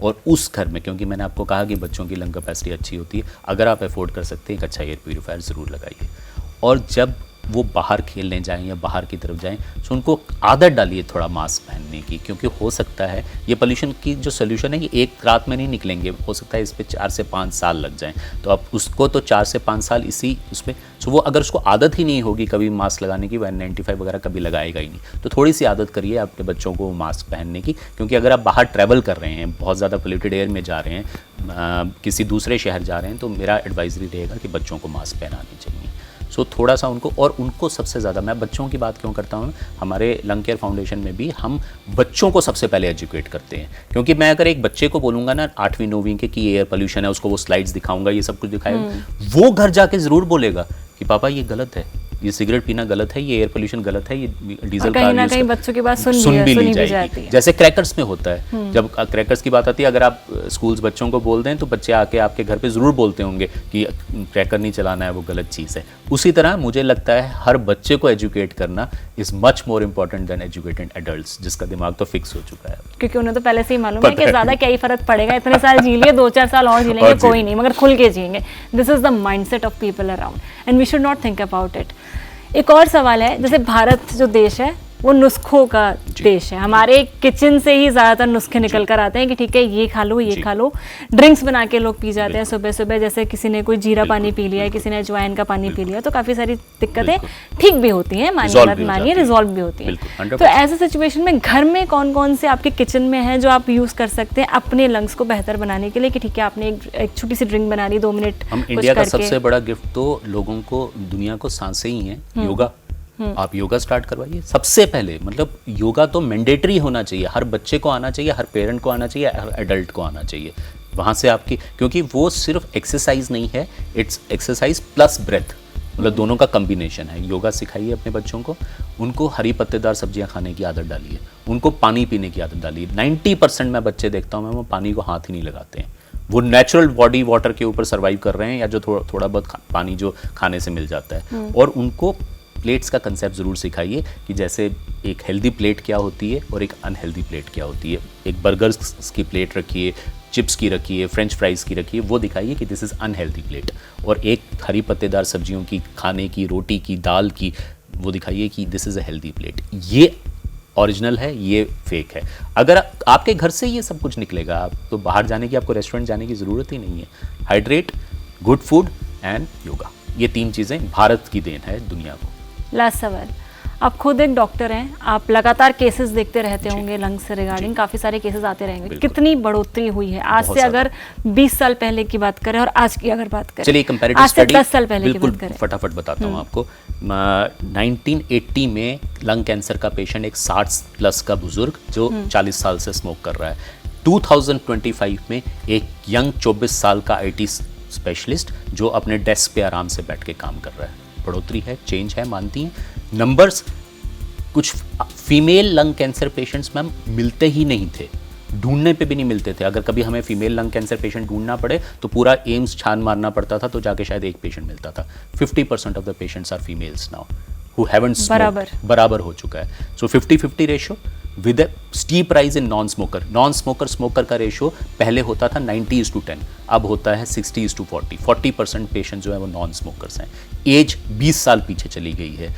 और उस घर में, क्योंकि मैंने आपको कहा कि बच्चों की लंग कैपेसिटी अच्छी होती है, अगर आप अफोर्ड कर सकते हैं एक अच्छा एयर प्यूरीफायर ज़रूर लगाइए। और जब वो बाहर खेलने जाएं या बाहर की तरफ जाएं तो उनको आदत डालिए थोड़ा मास्क पहनने की, क्योंकि हो सकता है ये पोल्यूशन की जो सोल्यूशन है ये एक रात में नहीं निकलेंगे, हो सकता है इस पर 4 से 5 साल लग जाएं। तो आप उसको तो 4 से 5 साल इसी उसमें, तो वो अगर उसको आदत ही नहीं होगी कभी मास्क लगाने की, N95 वगैरह कभी लगाएगा ही नहीं, तो थोड़ी सी आदत करिए अपने बच्चों को मास्क पहनने की। क्योंकि अगर आप बाहर ट्रैवल कर रहे हैं, बहुत ज़्यादा पोल्यूटेड एयर में जा रहे हैं, किसी दूसरे शहर जा रहे हैं, तो मेरा एडवाइजरी रहेगा कि बच्चों को मास्क पहनानी चाहिए। सो थोड़ा सा उनको, और उनको सबसे ज़्यादा, मैं बच्चों की बात क्यों करता हूँ, हमारे लंग केयर फाउंडेशन में भी हम बच्चों को सबसे पहले एजुकेट करते हैं। क्योंकि मैं अगर एक बच्चे को बोलूँगा ना 8वीं 9वीं के कि एयर पोल्यूशन है, उसको वो स्लाइड्स दिखाऊंगा, ये सब कुछ दिखाएगा, वो घर जाके ज़रूर बोलेगा कि पापा ये गलत है, ये सिगरेट पीना गलत है, ये एयर पोल्यूशन गलत है, ये डीजल कहीं ना कहीं बच्चों की बात सुन भी ली जाती है। जैसे क्रैकर्स में होता है, जब क्रैकर्स की बात आती है, अगर आप स्कूल्स बच्चों को बोल दें तो बच्चे आके आपके घर पे ज़रूर बोलते होंगे कि क्रैकर नहीं चलाना है, वो गलत चीज़ है। उसी तरह मुझे लगता है हर बच्चे को एजुकेट करना is much more important than educated adults, जिसका दिमाग तो फिक्स हो चुका है, क्योंकि उन्हें तो पहले से ही मालूम है कि ज़्यादा क्या ही फर्क पड़ेगा, इतने साल जी लिए, 2-4 साल और जी लेंगे, कोई नहीं, मगर खुल के जिएंगे। This is the mindset of people around and we should not think about it. एक और सवाल है, जैसे भारत जो देश है वो नुस्खों का देश है, हमारे किचन से ही ज़्यादातर नुस्खे निकल कर आते हैं कि ठीक है ये खा लो, ये खा लो। ड्रिंक्स बना के लोग पी जाते हैं सुबह सुबह, जैसे किसी ने कोई जीरा पानी पी लिया है, किसी ने अजवाइन का पानी पी लिया, तो काफ़ी सारी दिक्कतें ठीक भी होती हैं, मानिए रिजॉल्व भी होती हैं। तो ऐसे सिचुएशन में घर में कौन कौन से आपके किचन में हैं जो आप यूज़ कर सकते हैं अपने लंग्स को बेहतर बनाने के लिए, कि ठीक है आपने एक छोटी सी ड्रिंक बना ली 2 मिनट। हम इंडिया का सबसे बड़ा गिफ्ट तो लोगों को, दुनिया को सांसें ही हैं, योगा। आप योगा स्टार्ट करवाइए सबसे पहले, मतलब योगा तो मैंडेटरी होना चाहिए, हर बच्चे को आना चाहिए, हर पेरेंट को आना चाहिए, हर एडल्ट को आना चाहिए। वहाँ से आपकी, क्योंकि वो सिर्फ एक्सरसाइज नहीं है, इट्स एक्सरसाइज प्लस ब्रेथ, मतलब दोनों का कम्बिनेशन है। योगा सिखाइए अपने बच्चों को, उनको हरी पत्तेदार सब्जियां खाने की आदत डालिए, उनको पानी पीने की आदत डालिए। 90% मैं बच्चे देखता हूँ, मैं वो पानी को हाथ ही नहीं लगाते हैं, वो नेचुरल बॉडी वाटर के ऊपर सर्वाइव कर रहे हैं, या जो थोड़ा बहुत पानी जो खाने से मिल जाता है। और उनको प्लेट्स का कंसेप्ट ज़रूर सिखाइए कि जैसे एक हेल्दी प्लेट क्या होती है और एक अनहेल्दी प्लेट क्या होती है। एक बर्गर्स की प्लेट रखिए, चिप्स की रखिए, फ्रेंच फ्राइज़ की रखिए, वो दिखाइए कि दिस इज़ अनहेल्दी प्लेट। और एक हरी पत्तेदार सब्जियों की खाने की, रोटी की, दाल की, वो दिखाइए कि this is a healthy plate. ये ओरिजिनल है, ये फेक है। अगर आपके घर से ये सब कुछ निकलेगा, आप तो बाहर जाने की, आपको रेस्टोरेंट जाने की ज़रूरत ही नहीं है। Hydrate, good food and yoga, ये 3 चीज़ें भारत की देन है दुनिया को। लास्ट सवाल, आप खुद एक डॉक्टर हैं, आप लगातार केसेस देखते रहते होंगे लंग्स से रिगार्डिंग, काफ़ी सारे केसेस आते रहेंगे, कितनी बढ़ोतरी हुई है आज से अगर 20 साल पहले की बात करें और आज की अगर बात करें, चलिए कंपैरेटिव स्टडी, आज से 10 साल पहले की बात करें, फटाफट बताता हूँ आपको। 1980 में लंग कैंसर का पेशेंट, एक 60 प्लस का बुजुर्ग जो 40 साल से स्मोक कर रहा है। 2025 में एक यंग 24 साल का IT स्पेशलिस्ट जो अपने डेस्क पे आराम से बैठ के काम कर रहा है। बढ़ोतरी है, चेंज है, मानती हैं। नंबर्स, कुछ female lung cancer patients ma'am मिलते ही नहीं थे, ढूंढने पे भी नहीं मिलते थे। अगर कभी हमें फीमेल लंग कैंसर पेशेंट ढूंढना पड़े तो पूरा एम्स छान मारना पड़ता था, तो जाके शायद एक पेशेंट मिलता था। 50% of the patients are females now who haven't smoked, बराबर हो चुका है। So 50-50 ratio with steep rise in non smoker. Non smoker smoker का रेशो पहले होता था 90:10, अब होता है 60:40। 40% पेशेंट जो है वो नॉन स्मोकर्स हैं। एज 20 साल पीछे चली गई है।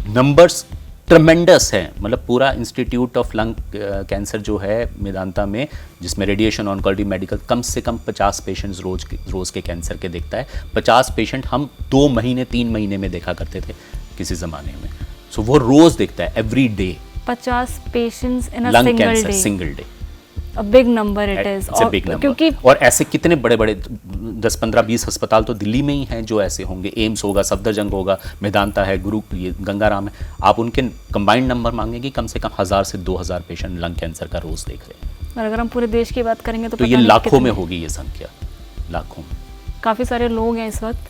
नंबर्स ट्रमेंडस है, मतलब पूरा इंस्टीट्यूट ऑफ लंग कैंसर जो है मेदांता में, जिसमें रेडिएशन ऑन्कोलॉजी मेडिकल, कम से कम 50 पेशेंट्स रोज के कैंसर के देखता है। 50 पेशेंट हम 2 महीने 3 महीने में देखा करते थे किसी ज़माने में। सो वो रोज देखता है, every day 50 patients in a single day. A big number it is. It's a big number. क्योंकि और ऐसे कितने बड़े बड़े 10, 15, 20 अस्पताल तो दिल्ली में ही हैं जो ऐसे होंगे। एम्स होगा, सफदरजंग होगा, मेदांता है, ये गंगाराम है। आप उनके कंबाइंड नंबर मांगेंगे, कम से कम 1000 से 2000 पेशेंट लंग कैंसर का रोज देख रहे हैं। और अगर हम पूरे देश की बात करेंगे तो ये लाखों में होगी ये संख्या, लाखों में। काफ़ी सारे लोग हैं इस वक्त,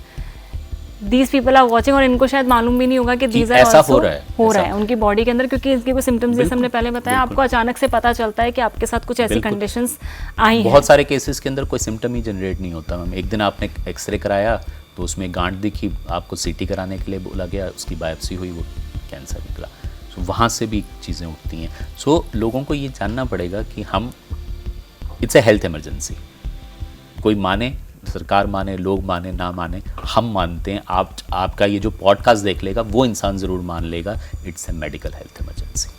These people are watching, और इनको शायद मालूम भी नहीं होगा कि these are ऐसा also हो रहा है उनकी बॉडी के अंदर, क्योंकि इसके कोई सिम्टम्स जैसे हमने पहले बताया, आपको अचानक से पता चलता है कि आपके साथ कुछ ऐसी कंडीशंस आई हैं। बहुत सारे केसेस के अंदर कोई सिम्टम ही जनरेट नहीं होता मैम। एक दिन आपने एक्सरे कराया तो उसमें गांठ दिखी, आपको CT कराने के लिए बोला गया, उसकी बायोप्सी हुई, वो कैंसर निकला। सो वहाँ से भी चीज़ें उठती हैं। सो लोगों को ये जानना पड़ेगा कि हम, इट्स ए हेल्थ इमरजेंसी। कोई माने, सरकार माने, लोग माने, ना माने, हम मानते हैं। आपका ये जो पॉडकास्ट देख लेगा वो इंसान ज़रूर मान लेगा, it's a medical health emergency.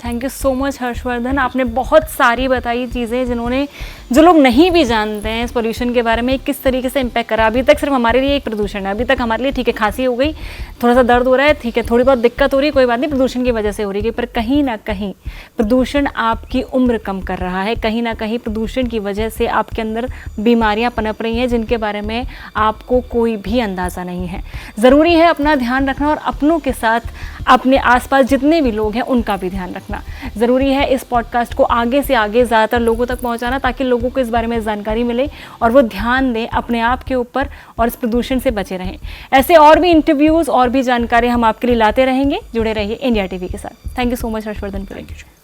Thank you so much Harshvardhan, आपने बहुत सारी बताई चीज़ें जो लोग नहीं भी जानते हैं इस पोल्यूशन के बारे में, किस तरीके से इम्पैक्ट करा। अभी तक सिर्फ हमारे लिए एक प्रदूषण है, अभी तक हमारे लिए ठीक है, खांसी हो गई, थोड़ा सा दर्द हो रहा है, ठीक है, थोड़ी बहुत दिक्कत हो रही है, कोई बात नहीं, प्रदूषण की वजह से हो रही है, पर कहीं ना कहीं प्रदूषण आपकी उम्र कम कर रहा है, कहीं ना कहीं प्रदूषण की वजह से आपके अंदर बीमारियां पनप रही हैं जिनके बारे में आपको कोई भी अंदाज़ा नहीं है। ज़रूरी है अपना ध्यान रखना और अपनों के साथ अपने आसपास जितने भी लोग हैं उनका भी ध्यान रखना ज़रूरी है। इस पॉडकास्ट को आगे से आगे ज़्यादातर लोगों तक पहुंचाना ताकि लोगों को इस बारे में जानकारी मिले और वो ध्यान दें अपने आप के ऊपर और इस प्रदूषण से बचे रहें। ऐसे और भी इंटरव्यूज़ और भी जानकारी हम आपके लिए लाते रहेंगे। जुड़े रहिए इंडिया टीवी के साथ। Thank you so much Harshvardhan. Thank you.